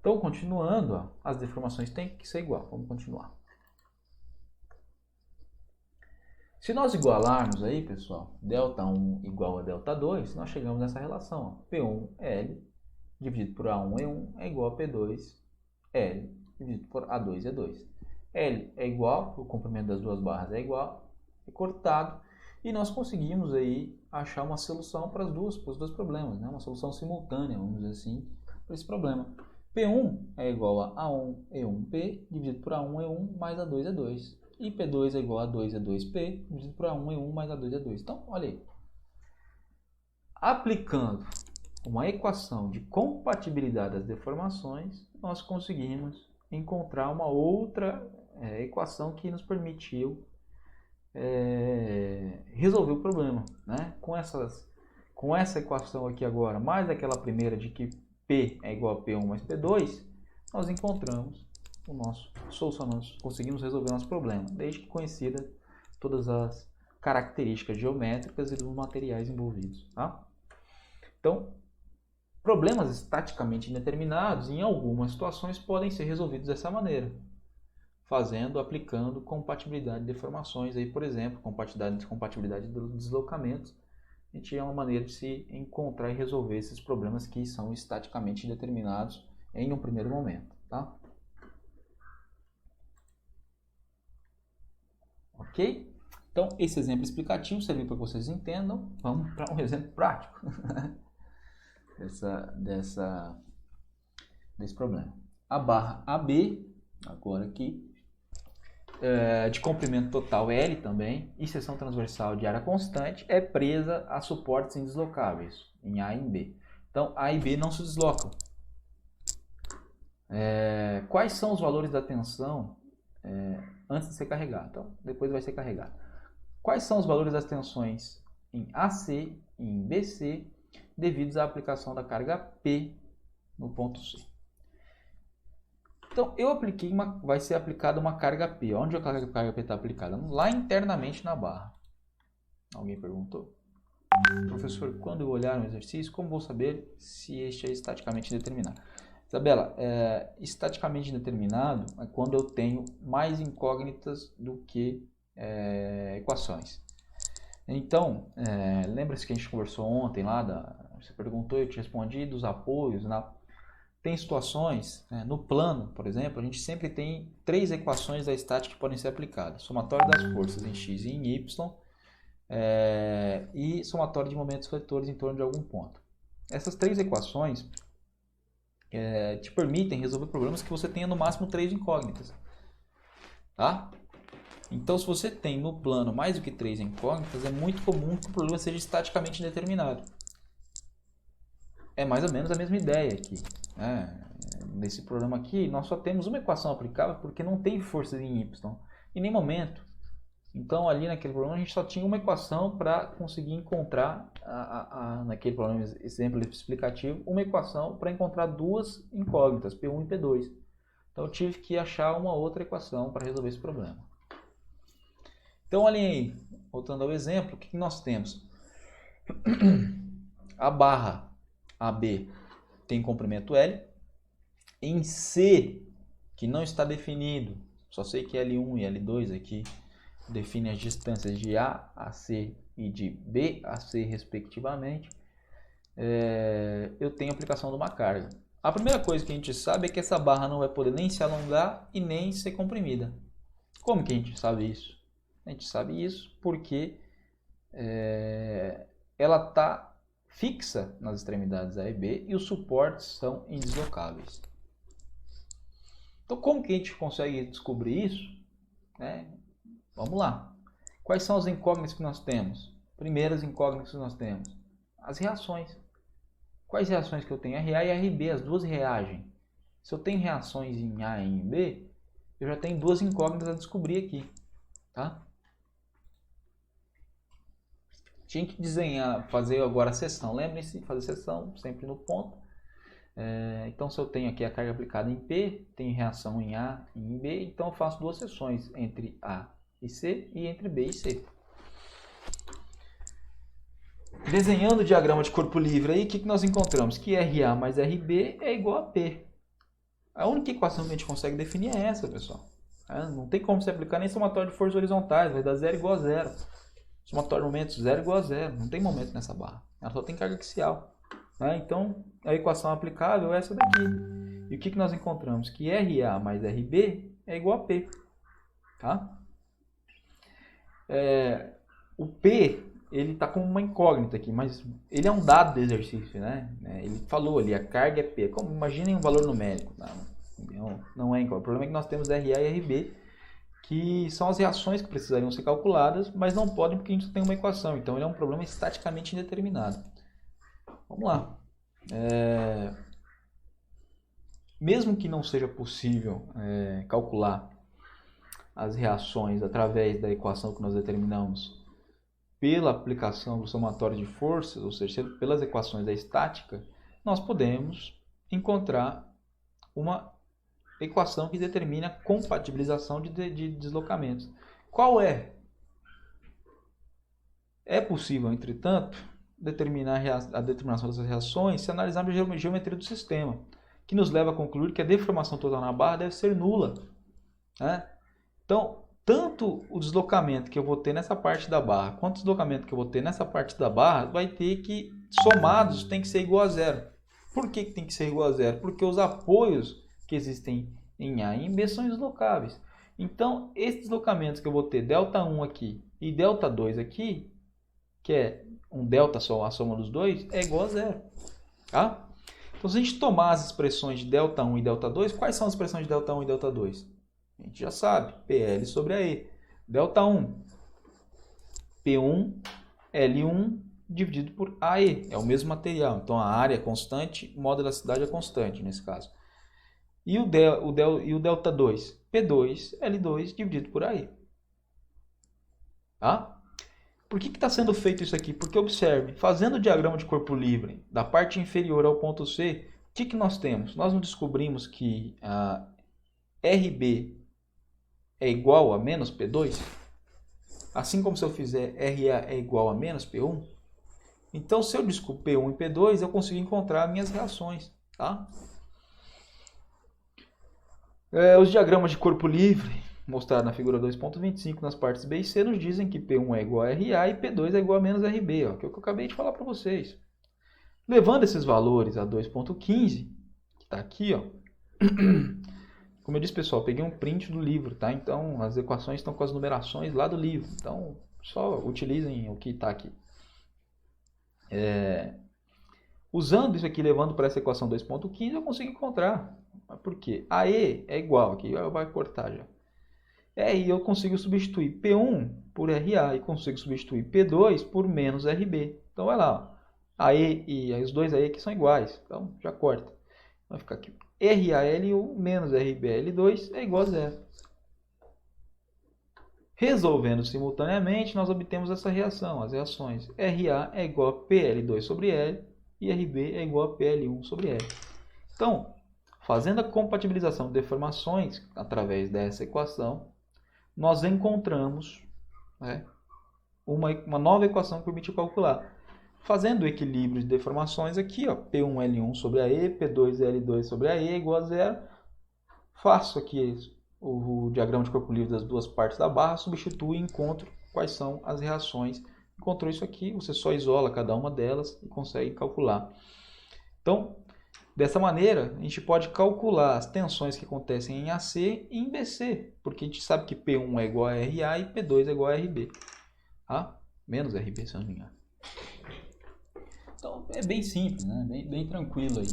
Então, continuando, ó, as deformações têm que ser igual. Vamos continuar. Se nós igualarmos aí, pessoal, ΔI igual a ΔI, nós chegamos nessa relação. Ó. P1L dividido por A1E1 é igual a P2L dividido por A2E2. L é igual, o comprimento das duas barras é igual, é cortado, e nós conseguimos aí achar uma solução para os dois problemas, né? Uma solução simultânea, vamos dizer assim, para esse problema. P1 é igual a A1E1P dividido por A1E1 mais A2E2. E P2 é igual a 2E2P dividido por A1E1 mais A2E2. Então, olha aí. Aplicando uma equação de compatibilidade das deformações, nós conseguimos encontrar uma outra equação que nos permitiu resolver o problema. Né? Com essa equação aqui agora, mais aquela primeira de que P é igual a P1 mais P2, nós encontramos o nosso solução, nós conseguimos resolver o nosso problema, desde que conhecida todas as características geométricas e dos materiais envolvidos. Tá? Então, problemas estaticamente indeterminados, em algumas situações, podem ser resolvidos dessa maneira. aplicando compatibilidade de deformações, aí, por exemplo, compatibilidade de deslocamentos. A gente é uma maneira de se encontrar e resolver esses problemas que são estaticamente determinados em um primeiro momento, tá? Ok? Então, esse exemplo explicativo serviu para que vocês entendam. Vamos para um exemplo prático desse problema. A barra AB, agora aqui, de comprimento total L também, e seção transversal de área constante, é presa a suportes indeslocáveis, em A e em B. Então, A e B não se deslocam. Quais são os valores da tensão antes de ser carregado? Então, depois vai ser carregado. Quais são os valores das tensões em AC e em BC devidos à aplicação da carga P no ponto C? Então, vai ser aplicada uma carga P. Onde a carga P está aplicada? Lá internamente na barra. Alguém perguntou? Professor, quando eu olhar um exercício, como vou saber se este é estaticamente determinado? Isabela, estaticamente determinado é quando eu tenho mais incógnitas do que equações. Então, lembra-se que a gente conversou ontem lá, você perguntou, eu te respondi dos apoios. Tem situações, no plano, por exemplo, a gente sempre tem 3 equações da estática que podem ser aplicadas. Somatório das forças em x e em y, e somatório de momentos vetores em torno de algum ponto. Essas 3 equações te permitem resolver problemas que você tenha no máximo 3 incógnitas. Tá? Então, se você tem no plano mais do que 3 incógnitas, é muito comum que o problema seja estaticamente determinado. É mais ou menos a mesma ideia aqui. Nesse problema aqui, nós só temos uma equação aplicável porque não tem forças em y, em nenhum momento. Então, ali naquele problema, a gente só tinha uma equação para conseguir encontrar, naquele problema, exemplo explicativo, uma equação para encontrar 2 incógnitas, P1 e P2. Então, eu tive que achar uma outra equação para resolver esse problema. Então, olhem aí, voltando ao exemplo, o que nós temos? A barra AB tem comprimento L. Em C, que não está definido, só sei que L1 e L2 aqui definem as distâncias de A a C e de B a C, respectivamente, eu tenho a aplicação de uma carga. A primeira coisa que a gente sabe é que essa barra não vai poder nem se alongar e nem ser comprimida. Como que a gente sabe isso? A gente sabe isso porque ela está fixa nas extremidades A e B e os suportes são indeslocáveis. Então, como que a gente consegue descobrir isso? Vamos lá. Quais são as incógnitas que nós temos? Primeiras incógnitas que nós temos. As reações. Quais reações que eu tenho? RA e RB, as duas reagem. Se eu tenho reações em A e em B, eu já tenho 2 incógnitas a descobrir aqui. Tá? Tinha que desenhar, fazer agora a seção. Lembre-se de fazer seção sempre no ponto. Então, se eu tenho aqui a carga aplicada em P, tenho reação em A e em B, então eu faço 2 seções entre A e C e entre B e C. Desenhando o diagrama de corpo livre aí, o que nós encontramos? Que RA mais RB é igual a P. A única equação que a gente consegue definir é essa, pessoal. Não tem como se aplicar nem somatório de forças horizontais, vai dar 0 igual a 0. Somatório de momentos 0 igual a 0. Não tem momento nessa barra. Ela só tem carga axial. Então, a equação aplicável é essa daqui. E o que nós encontramos? Que RA mais RB é igual a P. Tá? O P, ele está como uma incógnita aqui, mas ele é um dado do exercício, né? Ele falou ali, a carga é P. Imaginem um valor numérico. Tá? Não é incógnito. O problema é que nós temos RA e RB, que são as reações que precisariam ser calculadas, mas não podem porque a gente tem uma equação. Então, ele é um problema estaticamente indeterminado. Vamos lá. Mesmo que não seja possível calcular as reações através da equação que nós determinamos pela aplicação do somatório de forças, ou seja, pelas equações da estática, nós podemos encontrar uma equação que determina a compatibilização de deslocamentos. Qual é? É possível, entretanto, determinar a determinação dessas reações se analisarmos a geometria do sistema, que nos leva a concluir que a deformação total na barra deve ser nula. Então, tanto o deslocamento que eu vou ter nessa parte da barra, quanto o deslocamento que eu vou ter nessa parte da barra, vai ter que, somados, tem que ser igual a zero. Por que tem que ser igual a zero? Porque os apoios que existem em A e em B são deslocáveis. Então, esses deslocamentos que eu vou ter ΔI aqui e ΔI aqui, que é um delta só, a soma dos dois, é igual a zero. Tá? Então, se a gente tomar as expressões de ΔI e ΔI, quais são as expressões de ΔI e ΔI? A gente já sabe, PL sobre AE. ΔI, P1, L1 dividido por AE. É o mesmo material. Então, a área é constante, o modo de elasticidade é constante nesse caso. E o ΔI? P2, L2 dividido por AE. Tá? Por que está sendo feito isso aqui? Porque observe, fazendo o diagrama de corpo livre da parte inferior ao ponto C, o que nós temos? Nós não descobrimos que a RB é igual a menos P2? Assim como se eu fizer RA é igual a menos P1? Então, se eu descubro P1 e P2, eu consigo encontrar minhas reações. Tá? Os diagramas de corpo livre, mostrados na figura 2.25, nas partes B e C, nos dizem que P1 é igual a RA e P2 é igual a menos RB, ó, que é o que eu acabei de falar para vocês. Levando esses valores a 2.15, que está aqui, ó, como eu disse, pessoal, peguei um print do livro, tá? Então, as equações estão com as numerações lá do livro. Então, só utilizem o que está aqui. Usando isso aqui, levando para essa equação 2.15, eu consigo encontrar. Por quê? AE é igual, aqui vai cortar já. E eu consigo substituir P1 por RA e consigo substituir P2 por menos RB. Então, vai lá, ó. AE e os dois AE aqui são iguais, então já corta. Vai ficar aqui. RAL1 menos RBL2 é igual a zero. Resolvendo simultaneamente, nós obtemos essa reação, as reações. RA é igual a PL2 sobre L e RB é igual a PL1 sobre L. Então, fazendo a compatibilização de deformações através dessa equação, nós encontramos, né, uma nova equação que permite calcular. Fazendo o equilíbrio de deformações aqui, ó, P1L1 sobre AE, P2L2 sobre AE é igual a zero. Faço aqui o diagrama de corpo livre das duas partes da barra, substituo e encontro quais são as reações. Encontrou isso aqui, você só isola cada uma delas e consegue calcular. Então, dessa maneira, a gente pode calcular as tensões que acontecem em AC e em BC, porque a gente sabe que P1 é igual a RA e P2 é igual a RB. Tá? Menos RB, se eu não me engano. Então, é bem simples, né? Bem tranquilo aí.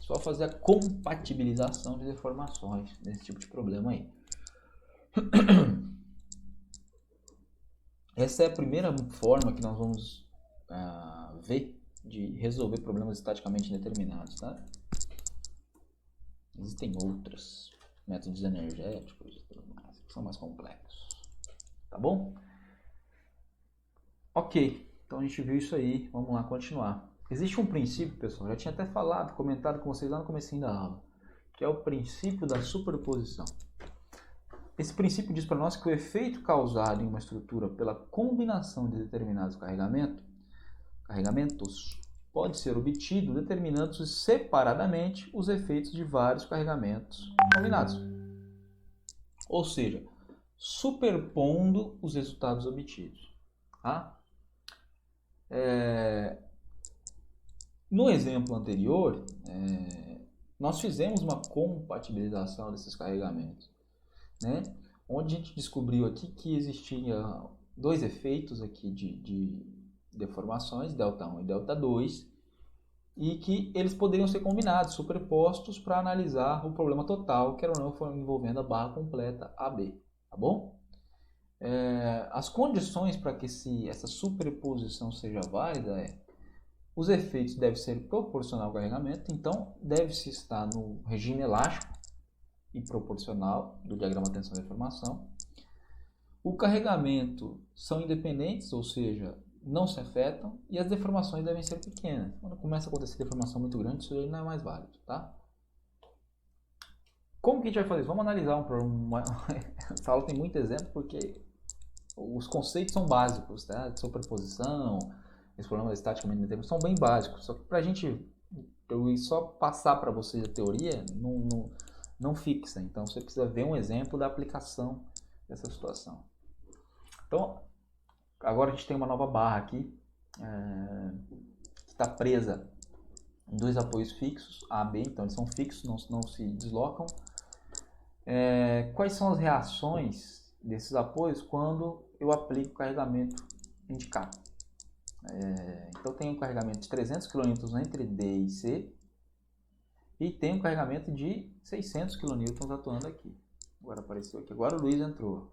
Só fazer a compatibilização de deformações nesse tipo de problema aí. Essa é a primeira forma que nós vamos ver de resolver problemas estaticamente indeterminados, tá? Existem outros métodos energéticos que são mais complexos, tá bom? Ok. Então a gente viu isso aí, vamos lá continuar. Existe um princípio, pessoal, já tinha até comentado com vocês lá no comecinho da aula, que é o princípio da superposição. Esse princípio diz para nós que o efeito causado em uma estrutura pela combinação de determinados carregamentos pode ser obtido determinando separadamente os efeitos de vários carregamentos combinados. Ou seja, superpondo os resultados obtidos. Tá? No exemplo anterior, nós fizemos uma compatibilização desses carregamentos, né? Onde a gente descobriu aqui que existia dois efeitos aqui de deformações, ΔI e ΔI, e que eles poderiam ser combinados, superpostos, para analisar o problema total, que era ou não envolvendo a barra completa AB, tá bom? As condições para que essa superposição seja válida os efeitos devem ser proporcional ao carregamento, então deve-se estar no regime elástico e proporcional do diagrama tensão-deformação. O carregamento são independentes, ou seja, não se afetam, e as deformações devem ser pequenas. Quando começa a acontecer deformação muito grande, isso aí não é mais válido, tá? Como que a gente vai fazer isso? Vamos analisar um problema. Essa aula tem muito exemplo porque os conceitos são básicos, tá? De superposição, esse problema estaticamente determinado, são bem básicos. Só que para a gente só passar para vocês a teoria não fixa. Então você precisa ver um exemplo da aplicação dessa situação. Então, agora a gente tem uma nova barra aqui, que está presa em dois apoios fixos, A e B, então eles são fixos, não se deslocam. Quais são as reações desses apoios quando eu aplico o carregamento indicado? Então tem um carregamento de 300 kN entre D e C e tem um carregamento de 600 kN atuando aqui. Agora apareceu aqui, agora o Luiz entrou.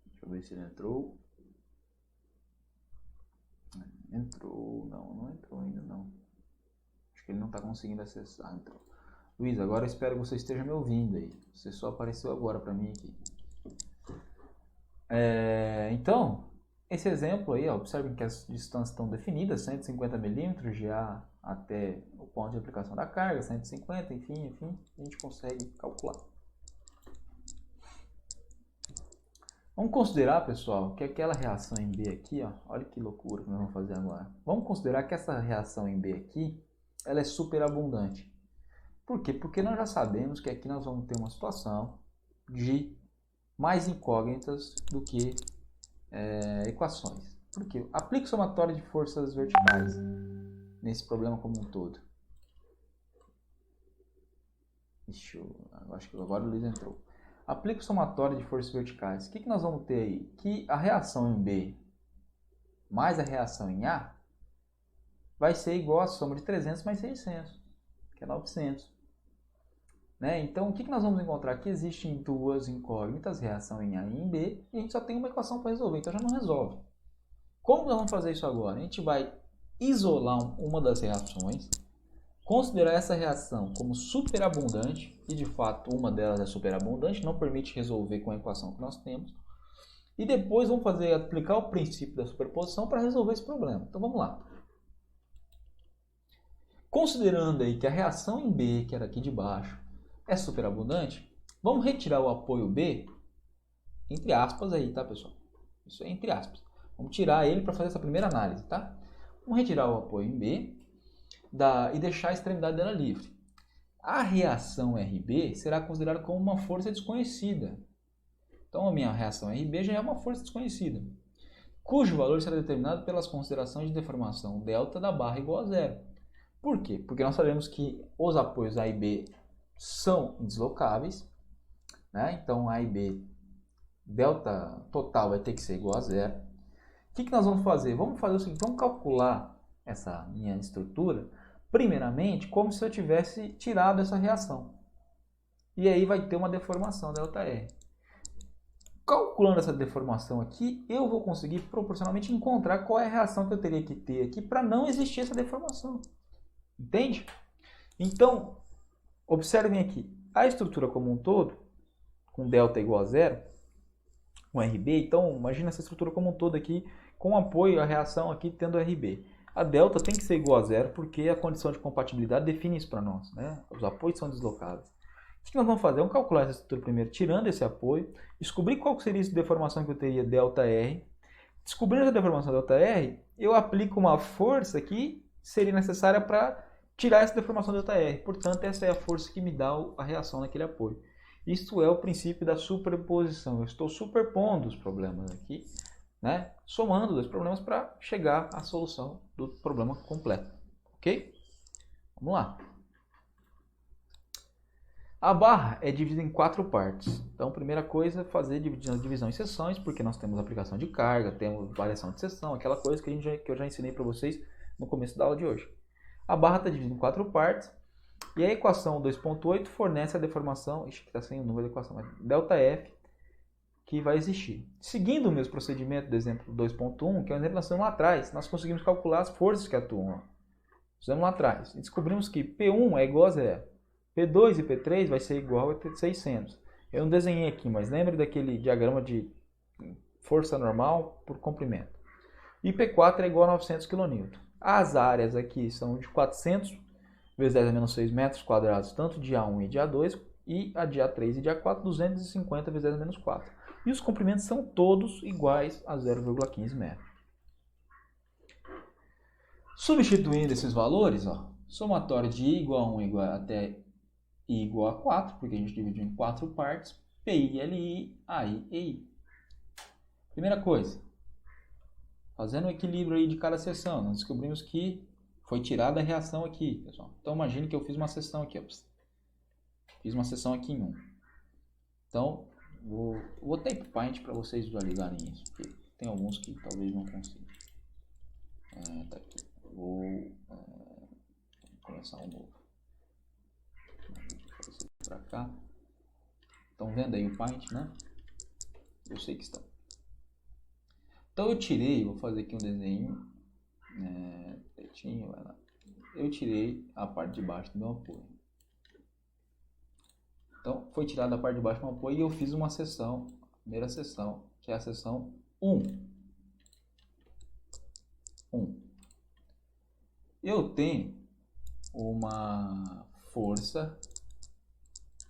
Deixa eu ver se ele entrou. Entrou, não entrou ainda não. Acho que ele não está conseguindo acessar. Entrou. Luiz, agora eu espero que você esteja me ouvindo aí. Você só apareceu agora para mim aqui. Então, esse exemplo aí, ó, observem que as distâncias estão definidas, 150 milímetros de A até o ponto de aplicação da carga, 150, enfim, a gente consegue calcular. Vamos considerar, pessoal, que aquela reação em B aqui, ó, olha que loucura que nós vamos fazer agora. Vamos considerar que essa reação em B aqui, ela é superabundante. Por quê? Porque nós já sabemos que aqui nós vamos ter uma situação de mais incógnitas do que equações. Por quê? Aplique o somatório de forças verticais nesse problema como um todo. Acho que agora o Luiz entrou. Aplique o somatório de forças verticais. O que nós vamos ter aí? Que a reação em B mais a reação em A vai ser igual à soma de 300 mais 600, que é 900. Então, o que nós vamos encontrar? Que existem duas incógnitas, reação em A e em B, e a gente só tem uma equação para resolver, então já não resolve. Como nós vamos fazer isso agora? A gente vai isolar uma das reações, considerar essa reação como superabundante, e de fato uma delas é superabundante, não permite resolver com a equação que nós temos, e depois vamos aplicar o princípio da superposição para resolver esse problema. Então vamos lá. Considerando aí que a reação em B, que era aqui de baixo, é superabundante, vamos retirar o apoio B, entre aspas aí, tá, pessoal? Isso é entre aspas. Vamos tirar ele para fazer essa primeira análise, tá? Vamos retirar o apoio em B e deixar a extremidade dela livre. A reação RB será considerada como uma força desconhecida. Então, a minha reação RB já é uma força desconhecida, cujo valor será determinado pelas considerações de deformação delta da barra igual a zero. Por quê? Porque nós sabemos que os apoios A e B são deslocáveis, Então, A e B, delta total vai ter que ser igual a zero. O que nós vamos fazer? Vamos fazer o seguinte, vamos calcular essa minha estrutura, primeiramente, como se eu tivesse tirado essa reação. E aí vai ter uma deformação ΔR. Calculando essa deformação aqui, eu vou conseguir proporcionalmente encontrar qual é a reação que eu teria que ter aqui para não existir essa deformação. Entende? Então, observem aqui, a estrutura como um todo, com delta igual a zero, com RB, então imagina essa estrutura como um todo aqui, com apoio à reação aqui tendo RB. A delta tem que ser igual a zero, porque a condição de compatibilidade define isso para nós, Os apoios são deslocáveis. O que nós vamos fazer? Vamos calcular essa estrutura primeiro, tirando esse apoio, descobrir qual seria essa deformação que eu teria, ΔR. Descobrindo essa deformação ΔR, eu aplico uma força que seria necessária para tirar essa deformação ΔR. Portanto, essa é a força que me dá a reação naquele apoio. Isto é o princípio da superposição. Eu estou superpondo os problemas aqui, somando dois problemas para chegar à solução do problema completo. Ok? Vamos lá. A barra é dividida em 4 partes. Então, primeira coisa, fazer divisão em seções, porque nós temos aplicação de carga, temos variação de seção, aquela coisa que eu já ensinei para vocês no começo da aula de hoje. A barra está dividida em 4 partes. E a equação 2.8 fornece a deformação, que está sem o número da equação, mas ΔF, que vai existir. Seguindo o mesmo procedimento do exemplo 2.1, que é o exemplo que nós fizemos lá atrás, nós conseguimos calcular as forças que atuam. Fizemos lá atrás. E descobrimos que P1 é igual a zero. P2 e P3 vai ser igual a 600. Eu não desenhei aqui, mas lembre daquele diagrama de força normal por comprimento. E P4 é igual a 900 kN. As áreas aqui são de 400 vezes 10 a menos 6 metros quadrados, tanto de A1 e de A2, e a de A3 e de A4, 250 vezes 10 a menos 4. E os comprimentos são todos iguais a 0,15 metros. Substituindo esses valores, somatório de I igual a 1 até I igual a 4, porque a gente dividiu em 4 partes, PI, LI, AI, EI. Primeira coisa, fazendo o equilíbrio aí de cada seção, nós descobrimos que foi tirada a reação aqui, pessoal. Então, imagine que eu fiz uma seção aqui, ó. Fiz uma seção aqui em 1. Então, vou type paint para vocês visualizarem isso, porque tem alguns que talvez não consigam. Tá aqui. Vou começar um novo. Para cá. Estão vendo aí o paint, né? Eu sei que estão. Então eu tirei, vou fazer aqui um desenho pretinho, vai lá. Eu tirei a parte de baixo do meu apoio. Então foi tirada a parte de baixo do meu apoio e eu fiz uma seção, a primeira seção, que é a seção 1. Eu tenho uma força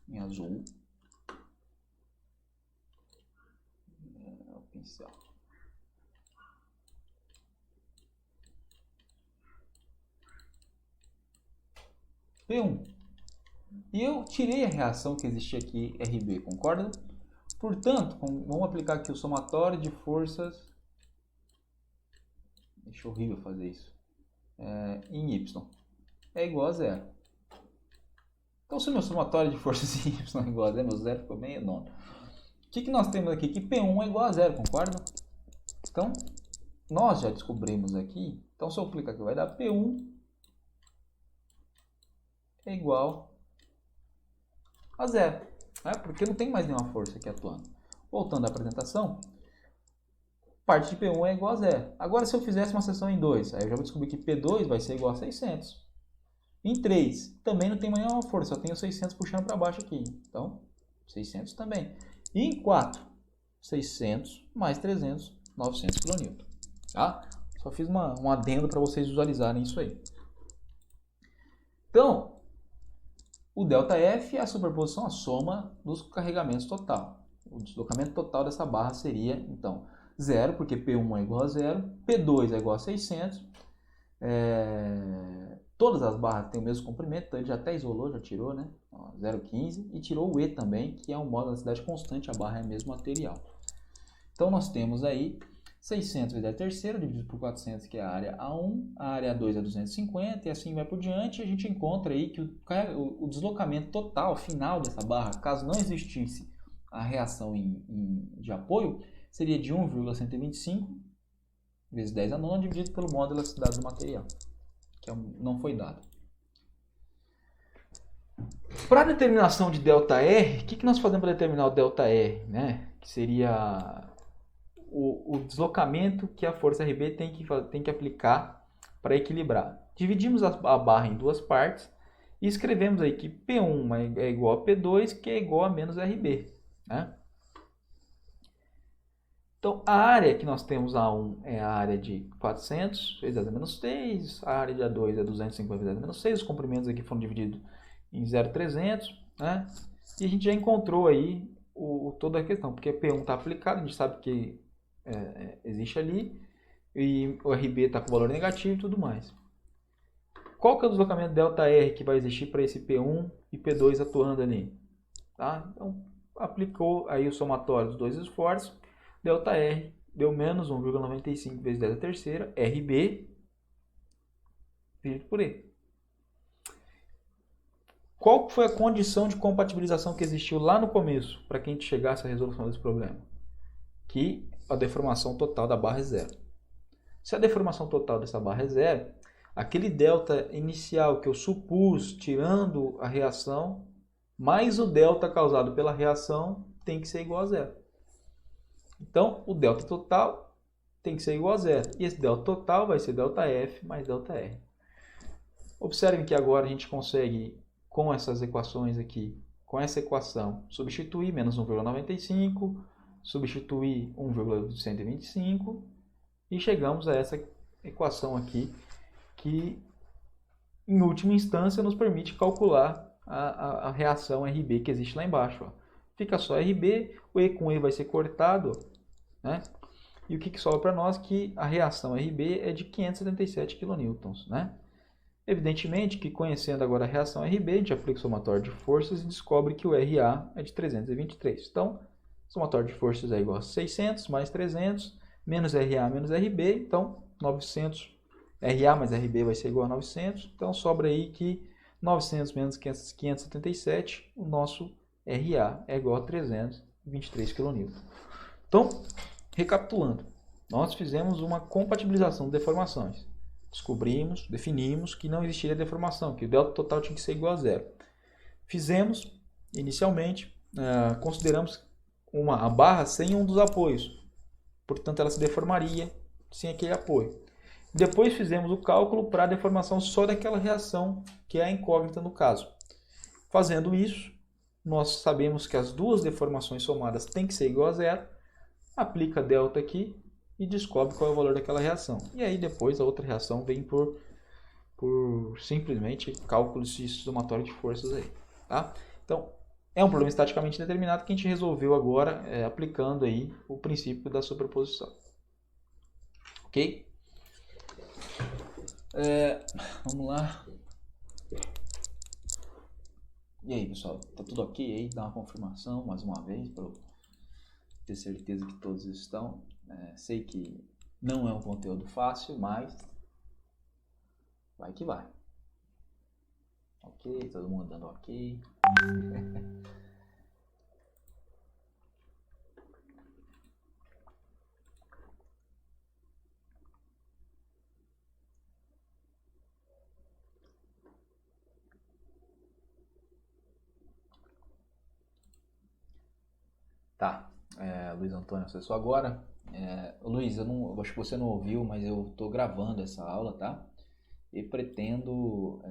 em azul. O pincel. P1. E eu tirei a reação que existia aqui, RB, concorda? Portanto, vamos aplicar aqui o somatório de forças. Deixa horrível fazer isso. Em Y. É igual a 0. Então, se o meu somatório de forças em Y é igual a 0, meu 0 ficou bem enorme. O que nós temos aqui? Que P1 é igual a 0, concorda? Então, nós já descobrimos aqui. Então, se eu aplicar aqui, vai dar P1 é igual a 0. Porque não tem mais nenhuma força aqui atuando. Voltando à apresentação, parte de P1 é igual a 0. Agora, se eu fizesse uma seção em 2, aí eu já vou descobrir que P2 vai ser igual a 600. Em 3, também não tem mais nenhuma força, só tenho 600 puxando para baixo aqui. Então, 600 também. E em 4, 600 mais 300, 900 kN. Tá? Só fiz um adendo para vocês visualizarem isso aí. Então, o ΔF é a superposição, a soma dos carregamentos total. O deslocamento total dessa barra seria, então, 0, porque P1 é igual a 0, P2 é igual a 600. Todas as barras têm o mesmo comprimento, então ele já até isolou, já tirou, né? 0,15 e tirou o E também, que é um modo de densidade constante, a barra é o mesmo material. Então nós temos aí 600 vezes a terceira, dividido por 400, que é a área A1, a área A2 é 250 e assim vai por diante. A gente encontra aí que o deslocamento total, final dessa barra, caso não existisse a reação de apoio, seria de 1,125 vezes 10 a nona, dividido pelo modo de elasticidade do material, que não foi dado. Para a determinação de ΔR, o que nós fazemos para determinar o ΔR? Né? Que seria o deslocamento que a força RB tem que aplicar para equilibrar. Dividimos a barra em duas partes e escrevemos aí que P1 é igual a P2, que é igual a menos RB. Né? Então, a área que nós temos A1 é a área de 400 vezes 10 a menos 6, a área de A2 é 250 vezes 10 a menos 6, os comprimentos aqui foram divididos em 0,300, né? E a gente já encontrou aí toda a questão, porque P1 está aplicado, a gente sabe que existe ali, e o RB está com valor negativo e tudo mais. Qual que é o deslocamento ΔR que vai existir para esse P1 e P2 atuando ali? Tá? Então, aplicou aí o somatório dos dois esforços, ΔR deu menos 1,95 vezes 10 a terceira, RB, dividido por E. Qual foi a condição de compatibilização que existiu lá no começo para que a gente chegasse à resolução desse problema? Que a deformação total da barra é zero. Se a deformação total dessa barra é zero, aquele delta inicial que eu supus tirando a reação, mais o delta causado pela reação tem que ser igual a zero. Então, o delta total tem que ser igual a zero. E esse delta total vai ser ΔF mais ΔR. Observem que agora a gente consegue, com essas equações aqui, com essa equação, substituir menos 1,95, substituir 1,125 e chegamos a essa equação aqui que, em última instância, nos permite calcular a reação RB que existe lá embaixo. Ó. Fica só RB, o E com E vai ser cortado, né? E o que sobra para nós? Que a reação RB é de 577 kN, né? Evidentemente que, conhecendo agora a reação RB, a gente aplica o somatório de forças e descobre que o RA é de 323. Então, o somatório de forças é igual a 600 mais 300, menos RA menos RB, então 900. RA mais RB vai ser igual a 900, então sobra aí que 900 menos 577, o nosso RA é igual a 323 kN. Então, recapitulando, nós fizemos uma compatibilização de deformações. Descobrimos, definimos que não existiria deformação, que o delta total tinha que ser igual a zero. Fizemos, inicialmente, consideramos a barra sem um dos apoios, portanto ela se deformaria sem aquele apoio. Depois fizemos o cálculo para a deformação só daquela reação, que é a incógnita no caso. Fazendo isso, nós sabemos que as duas deformações somadas têm que ser igual a zero, aplica delta aqui e descobre qual é o valor daquela reação. E aí depois a outra reação vem por simplesmente cálculos de somatório de forças aí. Tá? Então, é um problema estaticamente determinado que a gente resolveu agora aplicando aí o princípio da superposição. Ok? Vamos lá. E aí, pessoal? Tá tudo ok aí? Dá uma confirmação mais uma vez para eu ter certeza que todos estão. Sei que não é um conteúdo fácil, mas vai que vai. Ok, todo mundo dando ok. Tá, Luiz Antônio acessou agora. Luiz, eu acho que você não ouviu, mas eu estou gravando essa aula, tá? E pretendo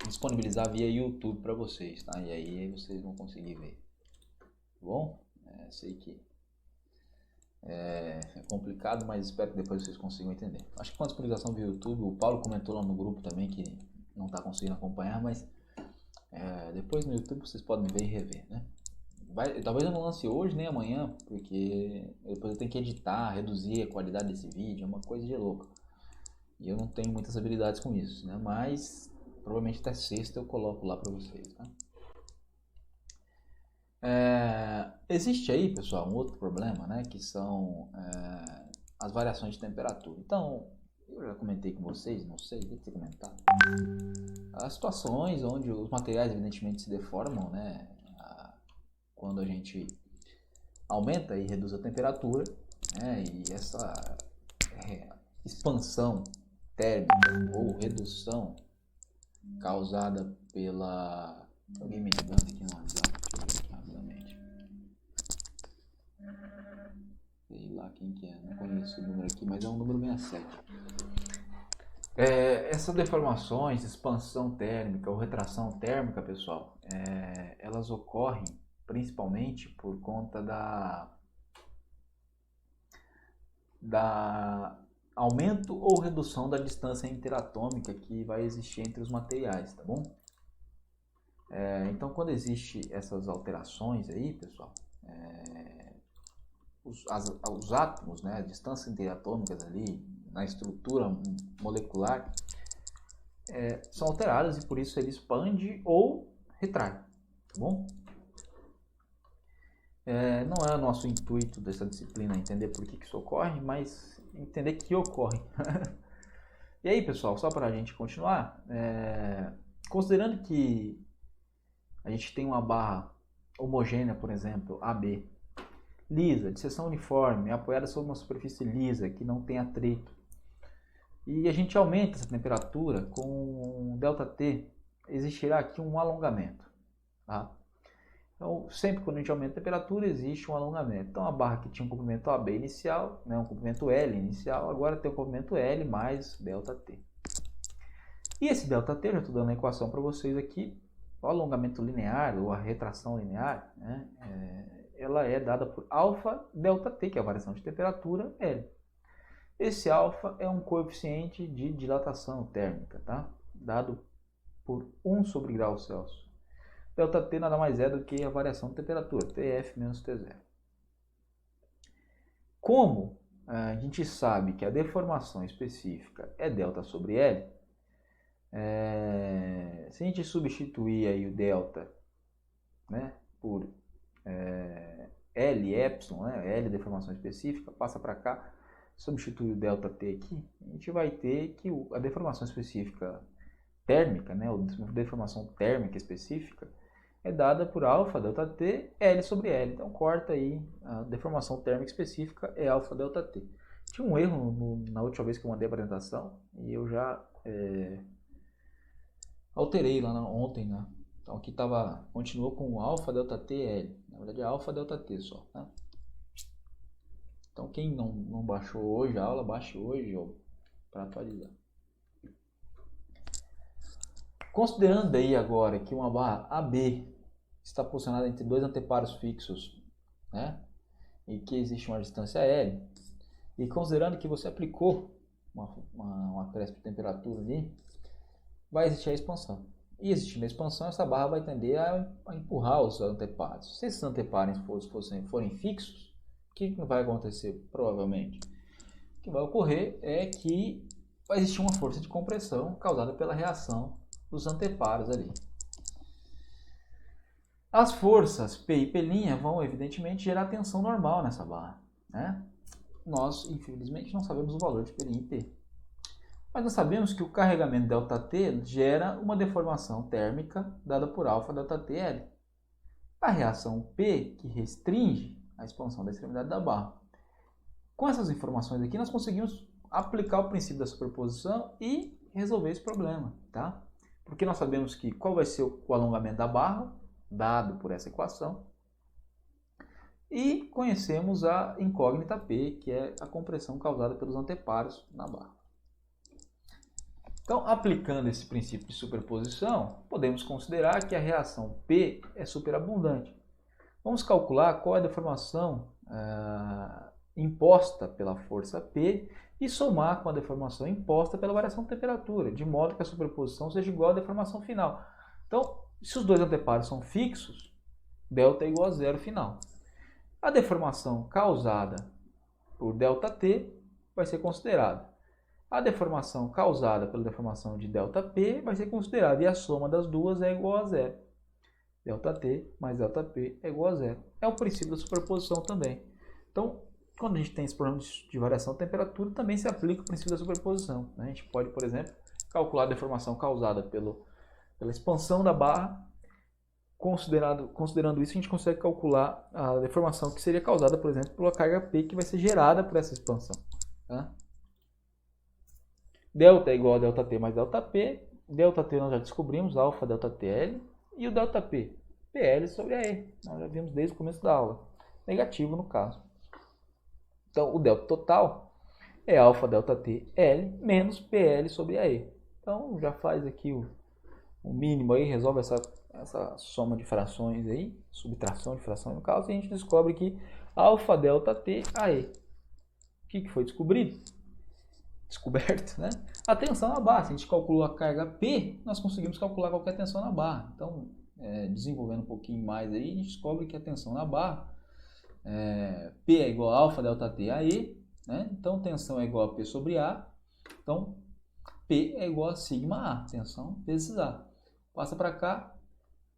disponibilizar via YouTube para vocês, tá? E aí vocês vão conseguir ver. Tá bom? Sei que é complicado, mas espero que depois vocês consigam entender. Acho que com a disponibilização via YouTube, o Paulo comentou lá no grupo também que não está conseguindo acompanhar, mas depois no YouTube vocês podem ver e rever, né? Talvez eu não lance hoje nem amanhã, porque depois eu tenho que editar, reduzir a qualidade desse vídeo, é uma coisa de louco. E eu não tenho muitas habilidades com isso, né? Mas provavelmente até sexta eu coloco lá para vocês, tá? Existe aí, pessoal, um outro problema, né? Que são as variações de temperatura. Então, eu já comentei com vocês, não sei, deve ter comentado. As situações onde os materiais evidentemente se deformam, né? Quando a gente aumenta e reduz a temperatura, né? E essa expansão térmica ou redução causada pela... Alguém me ligando aqui no WhatsApp, deixa eu ver aqui rapidamente. Sei lá quem que é, não conheço o número aqui, mas é um número 67. Essas deformações, expansão térmica ou retração térmica, pessoal, elas ocorrem principalmente por conta da aumento ou redução da distância interatômica que vai existir entre os materiais, tá bom? Então, quando existem essas alterações aí, pessoal, os átomos, né, distâncias interatômicas ali na estrutura molecular são alteradas e por isso ele expande ou retrai, tá bom? Não é o nosso intuito dessa disciplina entender por que isso ocorre, mas entender que ocorre. E aí, pessoal, só para a gente continuar, considerando que a gente tem uma barra homogênea, por exemplo, AB, lisa, de seção uniforme, apoiada sobre uma superfície lisa, que não tem atrito, e a gente aumenta essa temperatura com ΔT, existirá aqui um alongamento, tá? Então, sempre quando a gente aumenta a temperatura, existe um alongamento. Então, a barra que tinha um comprimento AB inicial, né, um comprimento L inicial, agora tem o comprimento L mais ΔT. E esse ΔT, eu já estou dando a equação para vocês aqui, o alongamento linear, ou a retração linear, né, ela é dada por alfa ΔT, que é a variação de temperatura, L. Esse alfa é um coeficiente de dilatação térmica, tá? Dado por 1 sobre grau Celsius. ΔT nada mais é do que a variação de temperatura, TF menos T0. Como a gente sabe que a deformação específica é ΔL sobre L, se a gente substituir aí o delta, né, por L, epsilon, né, L deformação específica, passa para cá, substitui o ΔT aqui, a gente vai ter que a deformação específica térmica, né, a deformação térmica específica, é dada por alfa ΔT L sobre L. Então corta aí, a deformação térmica específica é alfa ΔT. Tinha um erro na última vez que eu mandei a apresentação e eu já alterei lá ontem, né? Então aqui continuou com alfa ΔT L. Na verdade é alfa ΔT só, tá? Então quem não baixou hoje a aula, baixe hoje para atualizar. Considerando aí agora que uma barra AB está posicionada entre dois anteparos fixos, né, e que existe uma distância L, e considerando que você aplicou uma acréscimo de temperatura ali, vai existir a expansão. E existindo a expansão, essa barra vai tender a empurrar os anteparos. Se esses anteparos forem fixos, o que vai acontecer? Provavelmente, o que vai ocorrer é que vai existir uma força de compressão causada pela reação dos anteparos ali. As forças P e P' vão, evidentemente, gerar tensão normal nessa barra, né? Nós, infelizmente, não sabemos o valor de P' e P. Mas nós sabemos que o carregamento ΔT gera uma deformação térmica dada por alfa ΔTL. A reação P, que restringe a expansão da extremidade da barra. Com essas informações aqui, nós conseguimos aplicar o princípio da superposição e resolver esse problema, tá? Porque nós sabemos que qual vai ser o alongamento da barra, dado por essa equação, e conhecemos a incógnita P, que é a compressão causada pelos anteparos na barra. Então, aplicando esse princípio de superposição, podemos considerar que a reação P é superabundante. Vamos calcular qual é a deformação imposta pela força P e somar com a deformação imposta pela variação de temperatura, de modo que a superposição seja igual à deformação final. Então, se os dois anteparos são fixos, ΔT é igual a zero final. A deformação causada por ΔT vai ser considerada. A deformação causada pela deformação de ΔP vai ser considerada e a soma das duas é igual a zero. ΔT mais ΔP é igual a zero. É o princípio da superposição também. Então, quando a gente tem esse problema de variação de temperatura, também se aplica o princípio da superposição. A gente pode, por exemplo, calcular a deformação causada pela expansão da barra. Considerando isso, a gente consegue calcular a deformação que seria causada, por exemplo, pela carga P, que vai ser gerada por essa expansão. Tá? Delta é igual a ΔT mais ΔP. ΔT nós já descobrimos, alfa ΔTL. E o ΔP? PL sobre AE. Nós já vimos desde o começo da aula. Negativo no caso. Então, o delta total é alfa ΔTL menos PL sobre AE. Então, já faz aqui o mínimo aí, resolve essa soma de frações aí, subtração de frações no caso, e a gente descobre que alfa ΔT AE. O que foi descoberto, né? A tensão na barra. Se a gente calculou a carga P, nós conseguimos calcular qualquer tensão na barra. Então, desenvolvendo um pouquinho mais aí, a gente descobre que a tensão na barra P é igual a alfa ΔT AE, né? Então, tensão é igual a P sobre A. Então, P é igual a sigma A, tensão vezes A. Passa para cá,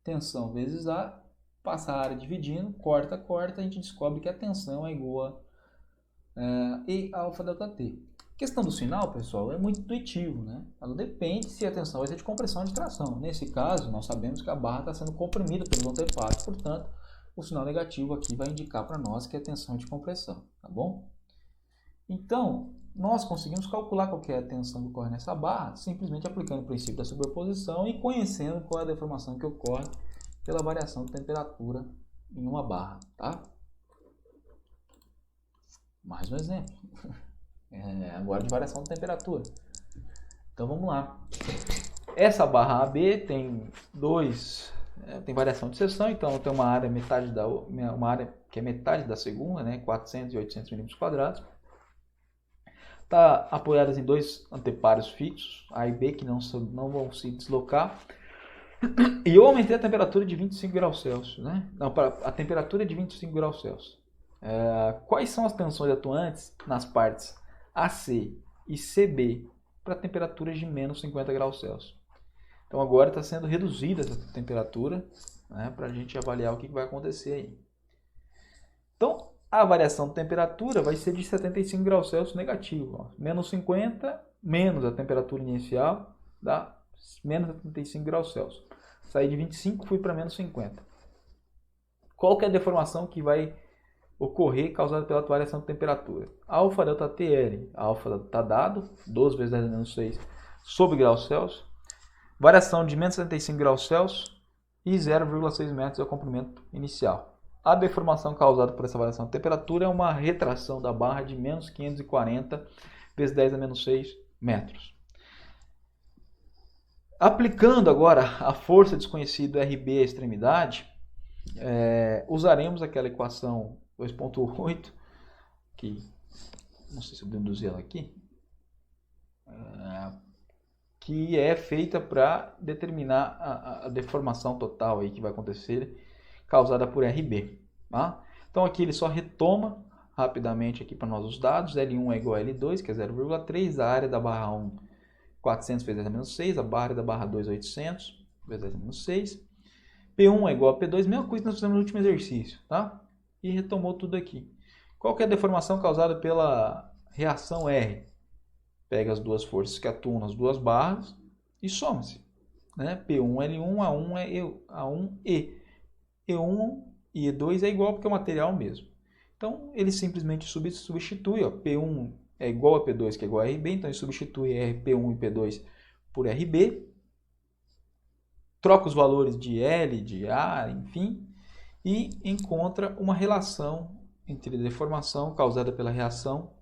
tensão vezes A, passa a área dividindo, corta, a gente descobre que a tensão é igual a E alfa ΔT. A questão do sinal, pessoal, é muito intuitivo, né? Ela depende se a tensão vai ser de compressão ou de tração. Nesse caso, nós sabemos que a barra está sendo comprimida pelos anteparos, portanto, o sinal negativo aqui vai indicar para nós que é tensão de compressão, tá bom? Então, nós conseguimos calcular qual que é a tensão que ocorre nessa barra, simplesmente aplicando o princípio da superposição e conhecendo qual é a deformação que ocorre pela variação de temperatura em uma barra, tá? Mais um exemplo. Agora de variação de temperatura. Então vamos lá. Essa barra AB tem tem variação de seção, então tem uma área que é metade da segunda, né, 400 e 800 milímetros quadrados. Está apoiadas em dois anteparos fixos, A e B, que não vão se deslocar. E eu aumentei a temperatura de 25 graus Celsius, né? Não, a temperatura é de 25 graus Celsius. Quais são as tensões atuantes nas partes AC e CB para temperaturas de menos 50 graus Celsius? Então agora está sendo reduzida essa temperatura, né, para a gente avaliar o que vai acontecer aí. Então a variação de temperatura vai ser de 75 graus Celsius negativo. Ó. Menos 50 menos a temperatura inicial dá menos 75 graus Celsius. Saí de 25 fui para menos 50. Qual que é a deformação que vai ocorrer causada pela variação de temperatura? Alfa delta TL. Alfa está dado, 12 vezes 10 a menos 6 sobre graus Celsius. Variação de menos 75 graus Celsius e 0,6 metros é o comprimento inicial. A deformação causada por essa variação de temperatura é uma retração da barra de menos 540 vezes 10 a menos 6 metros. Aplicando agora a força desconhecida RB à extremidade, usaremos aquela equação 2.8, que não sei se eu deduzir ela aqui, que é feita para determinar a deformação total aí que vai acontecer causada por RB. Tá? Então aqui ele só retoma rapidamente aqui para nós os dados. L1 é igual a L2, que é 0,3, a área da barra 1, 400 vezes 10 a menos 6, a área da barra 2, 800 vezes 10 a menos 6. P1 é igual a P2, mesma coisa que nós fizemos no último exercício, tá? E retomou tudo aqui. Qual que é a deformação causada pela reação R? Pega as duas forças que atuam nas duas barras e soma-se. Né? P1L1, A1E. E1 e E2 é igual porque é o material mesmo. Então, ele simplesmente substitui. Ó, P1 é igual a P2, que é igual a RB. Então, ele substitui P1 e P2 por RB. Troca os valores de L, de A, enfim. E encontra uma relação entre a deformação causada pela reação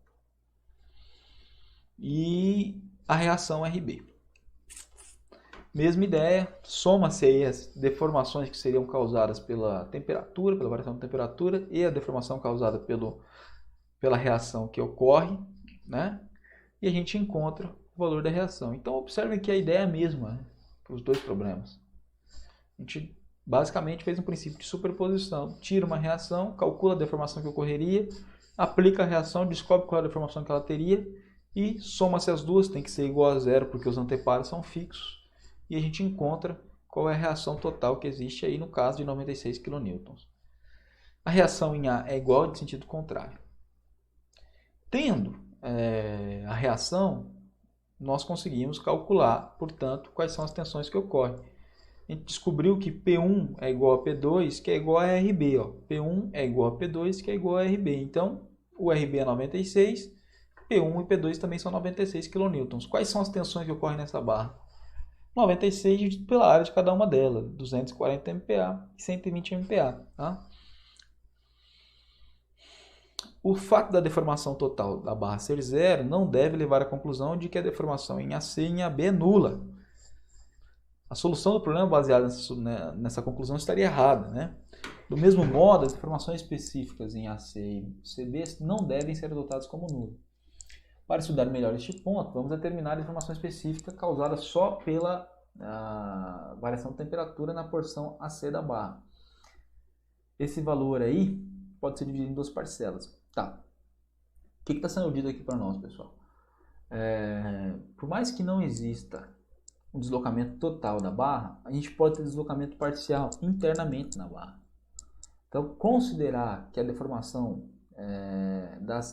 e a reação RB. Mesma ideia, soma-se aí as deformações que seriam causadas pela temperatura, pela variação de temperatura, e a deformação causada pela reação que ocorre, né? E a gente encontra o valor da reação. Então, observem que a ideia é a mesma, né, para os dois problemas. A gente basicamente fez um princípio de superposição. Tira uma reação, calcula a deformação que ocorreria, aplica a reação, descobre qual é a deformação que ela teria, e soma-se as duas, tem que ser igual a zero, porque os anteparos são fixos. E a gente encontra qual é a reação total que existe aí no caso de 96 kN. A reação em A é igual de sentido contrário. Tendo a reação, nós conseguimos calcular, portanto, quais são as tensões que ocorrem. A gente descobriu que P1 é igual a P2, que é igual a RB. Ó. P1 é igual a P2, que é igual a RB. Então, o RB é 96, P1 e P2 também são 96 kN. Quais são as tensões que ocorrem nessa barra? 96 dividido pela área de cada uma delas, 240 MPa e 120 MPa. Tá? O fato da deformação total da barra ser zero não deve levar à conclusão de que a deformação em AC e em AB é nula. A solução do problema baseada nessa conclusão estaria errada. Né? Do mesmo modo, as deformações específicas em AC e CB não devem ser adotadas como nulas. Para estudar melhor este ponto, vamos determinar a deformação específica causada só pela variação de temperatura na porção AC da barra. Esse valor aí pode ser dividido em duas parcelas. Tá. O que está sendo dito aqui para nós, pessoal? Por mais que não exista um deslocamento total da barra, a gente pode ter deslocamento parcial internamente na barra. Então, considerar que a deformação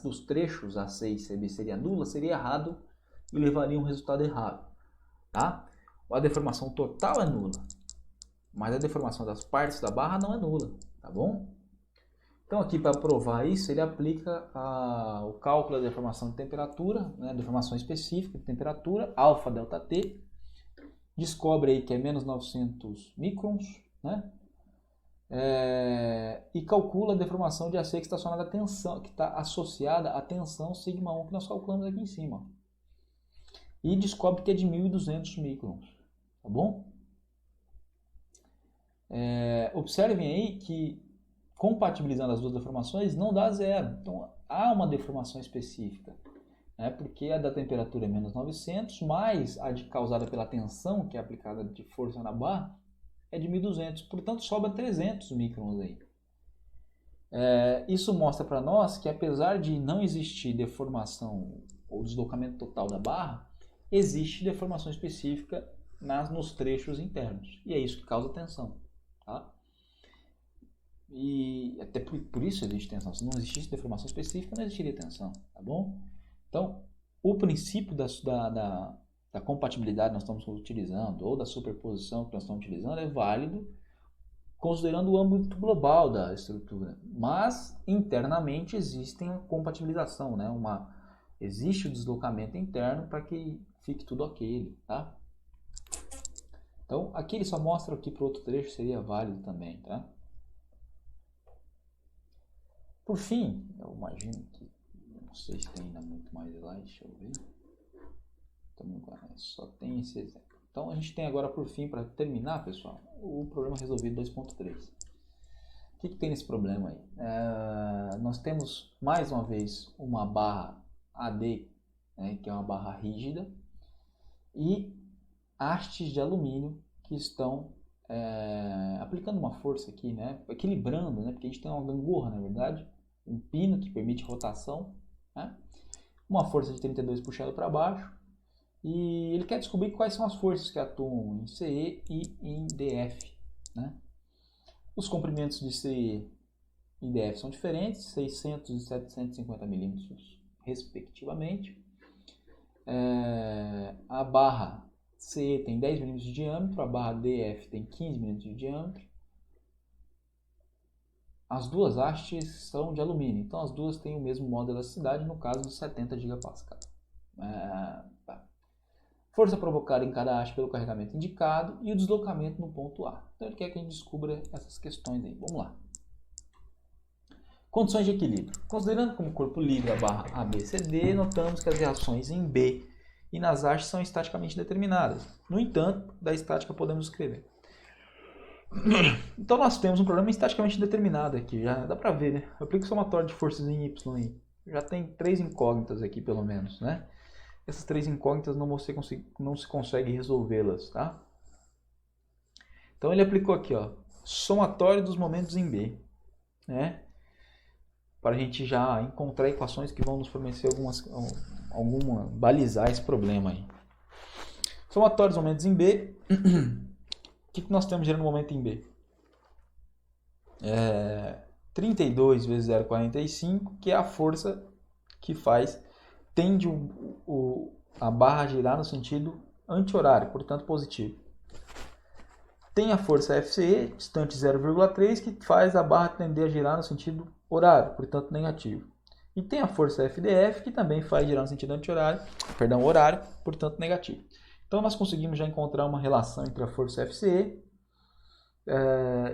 dos trechos AC e CB seria nula, seria errado e levaria a um resultado errado. Tá? A deformação total é nula, mas a deformação das partes da barra não é nula. Tá bom? Então, aqui para provar isso, ele aplica o cálculo da deformação de temperatura, né, deformação específica de temperatura, alfa delta T, descobre aí que é menos 900 microns, né? E calcula a deformação de AC que está associada à tensão, que está associada à tensão sigma 1 que nós calculamos aqui em cima. E descobre que é de 1200 microns, tá bom? Observem aí que compatibilizando as duas deformações não dá zero. Então há uma deformação específica, né? Porque a da temperatura é menos 900, mais a causada pela tensão, que é aplicada de força na barra, é de 1200, portanto sobra 300 microns aí. Isso mostra para nós que apesar de não existir deformação ou deslocamento total da barra, existe deformação específica nos trechos internos. E é isso que causa tensão. Tá? E até por isso existe tensão. Se não existisse deformação específica, não existiria tensão. Tá bom? Então, o princípio da compatibilidade que nós estamos utilizando, ou da superposição que nós estamos utilizando, é válido considerando o âmbito global da estrutura. Mas, internamente, existe a compatibilização, né? Existe o deslocamento interno para que fique tudo ok, tá? Então, aqui ele só mostra que para o outro trecho seria válido também, tá? Por fim, eu imagino que, não sei se tem ainda muito mais slide, deixa eu ver. Só tem esse exemplo. Então, a gente tem agora, por fim, para terminar, pessoal, o problema resolvido 2.3. O que tem nesse problema aí? Nós temos, mais uma vez, uma barra AD, né, que é uma barra rígida, e hastes de alumínio que estão aplicando uma força aqui, né, equilibrando, né, porque a gente tem uma gangorra, na verdade, um pino que permite rotação, né, uma força de 32 puxada para baixo, e ele quer descobrir quais são as forças que atuam em CE e em DF. Né? Os comprimentos de CE e DF são diferentes, 600 e 750 milímetros respectivamente. A barra CE tem 10 milímetros de diâmetro, a barra DF tem 15 milímetros de diâmetro. As duas hastes são de alumínio, então as duas têm o mesmo modo de elasticidade, no caso de 70 gigapascal. Força provocada em cada haste pelo carregamento indicado e o deslocamento no ponto A. Então ele quer que a gente descubra essas questões aí. Vamos lá. Condições de equilíbrio. Considerando como corpo livre a barra ABCD, notamos que as reações em B e nas hastes são estaticamente determinadas. No entanto, da estática podemos escrever. Então nós temos um problema estaticamente determinado aqui. Já dá para ver, né? Eu aplico somatório de forças em Y aí. Já tem 3 incógnitas aqui pelo menos, né? Essas 3 incógnitas não se consegue resolvê-las, tá? Então ele aplicou aqui, ó, somatório dos momentos em B, né? Para a gente já encontrar equações que vão nos fornecer balizar esse problema aí. Somatório dos momentos em B. O que nós temos gerando momento em B? 32 vezes 0,45, que é a força que tende a barra a girar no sentido anti-horário, portanto positivo. Tem a força FCE, distante 0,3, que faz a barra tender a girar no sentido horário, portanto negativo. E tem a força FDF, que também faz girar no sentido anti-horário, horário, portanto negativo. Então nós conseguimos já encontrar uma relação entre a força FCE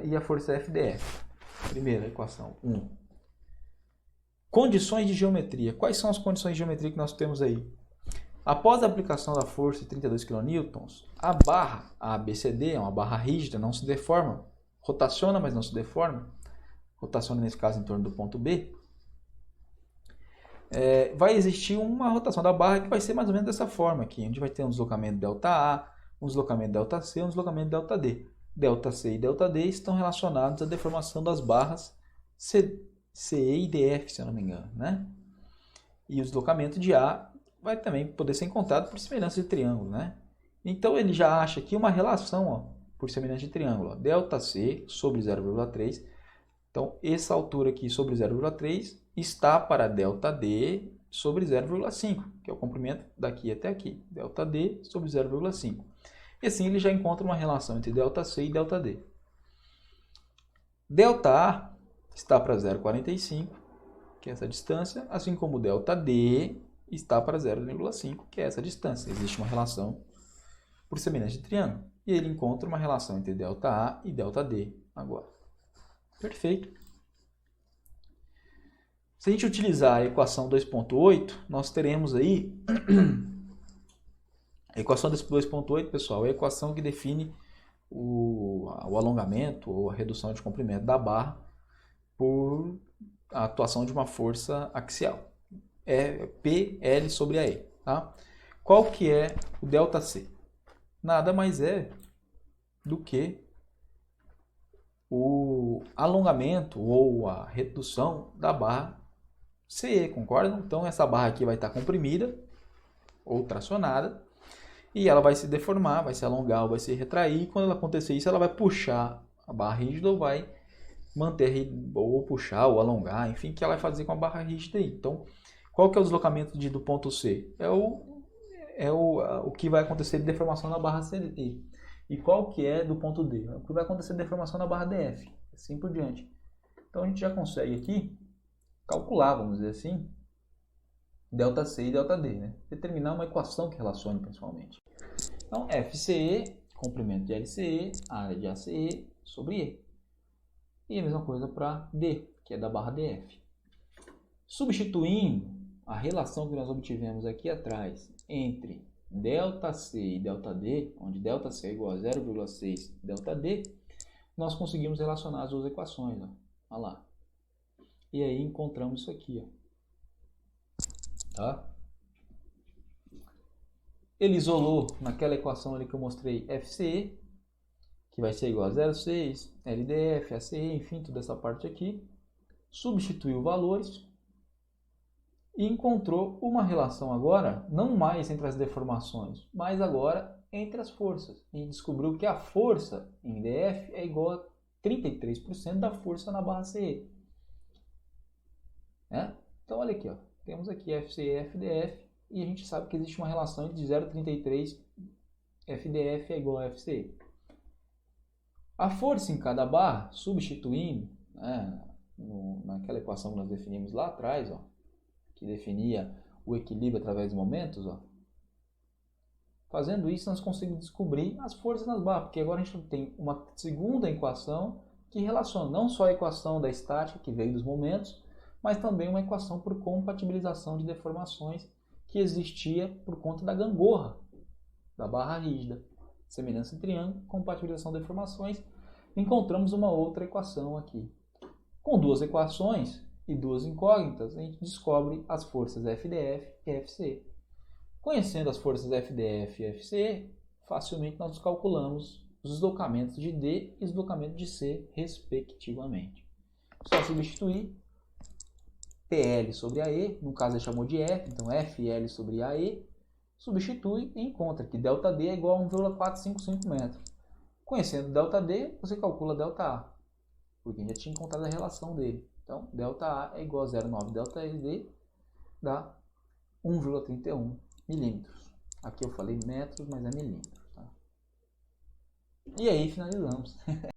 e a força FDF. Primeira equação, 1. Condições de geometria. Quais são as condições de geometria que nós temos aí? Após a aplicação da força de 32 kN, a barra ABCD é uma barra rígida, não se deforma. Rotaciona, mas não se deforma. Rotaciona, nesse caso, em torno do ponto B. Vai existir uma rotação da barra que vai ser mais ou menos dessa forma aqui. A gente vai ter um deslocamento ΔA, um deslocamento ΔC, um deslocamento ΔD. ΔC e ΔD estão relacionados à deformação das barras CE e DF, se eu não me engano, né? E o deslocamento de A vai também poder ser encontrado por semelhança de triângulo, né? Então ele já acha aqui uma relação, ó, por semelhança de triângulo, ó, ΔC sobre 0,3. Então essa altura aqui sobre 0,3 está para ΔD sobre 0,5, que é o comprimento daqui até aqui, ΔD sobre 0,5. E assim ele já encontra uma relação entre ΔC e ΔD. ΔA está para 0,45, que é essa distância, assim como ΔD está para 0,5, que é essa distância. Existe uma relação por semelhança de triângulo. E ele encontra uma relação entre ΔA e ΔD agora. Perfeito. Se a gente utilizar a equação 2.8, nós teremos aí... A equação 2.8, pessoal, é a equação que define o alongamento ou a redução de comprimento da barra por a atuação de uma força axial. É PL sobre AE. Tá? Qual que é o ΔC? Nada mais é do que o alongamento ou a redução da barra CE, concordam? Então essa barra aqui vai estar comprimida ou tracionada e ela vai se deformar, vai se alongar ou vai se retrair. E quando ela acontecer isso, ela vai puxar a barra rígida ou vai manter ou puxar ou alongar, enfim, que ela vai fazer com a barra rígida aí. Então, qual que é o deslocamento do ponto C? É o que vai acontecer de deformação na barra CE. E qual que é do ponto D? O que vai acontecer de deformação na barra DF. Assim por diante. Então a gente já consegue aqui calcular, vamos dizer assim, ΔC e ΔD, né? Determinar uma equação que relacione principalmente. Então, FCE, comprimento de LCE, área de ACE sobre E. E a mesma coisa para D, que é da barra DF. Substituindo a relação que nós obtivemos aqui atrás entre ΔC e ΔD, onde ΔC é igual a 0,6 ΔD, nós conseguimos relacionar as duas equações. Ó. Olha lá. E aí encontramos isso aqui. Ó. Tá? Ele isolou naquela equação ali que eu mostrei FCE, que vai ser igual a 0,6, LDF, ACE, enfim, toda essa parte aqui. Substituiu valores e encontrou uma relação agora, não mais entre as deformações, mas agora entre as forças. E descobriu que a força em DF é igual a 33% da força na barra CE. Né? Então, olha aqui, ó. Temos aqui FCE e FDF e a gente sabe que existe uma relação de 0,33 FDF é igual a FCE. A força em cada barra, substituindo, né, naquela equação que nós definimos lá atrás, ó, que definia o equilíbrio através dos momentos, ó, fazendo isso nós conseguimos descobrir as forças nas barras, porque agora a gente tem uma segunda equação que relaciona não só a equação da estática, que veio dos momentos, mas também uma equação por compatibilização de deformações que existia por conta da gangorra da barra rígida. Semelhança em triângulo, compatibilização de deformações. Encontramos uma outra equação aqui. Com duas equações e duas incógnitas, a gente descobre as forças FDF e FCE. Conhecendo as forças FDF e FCE, facilmente nós calculamos os deslocamentos de D e deslocamento de C, respectivamente. Só substituir PL sobre AE, no caso ele chamou de F, então FL sobre AE, substitui e encontra que ΔD é igual a 1,455 metros. Conhecendo ΔD, você calcula ΔA, porque a gente já tinha encontrado a relação dele. Então, ΔA é igual a 0,9 ΔLD, dá 1,31 milímetros. Aqui eu falei metros, mas é milímetros. Tá? E aí finalizamos.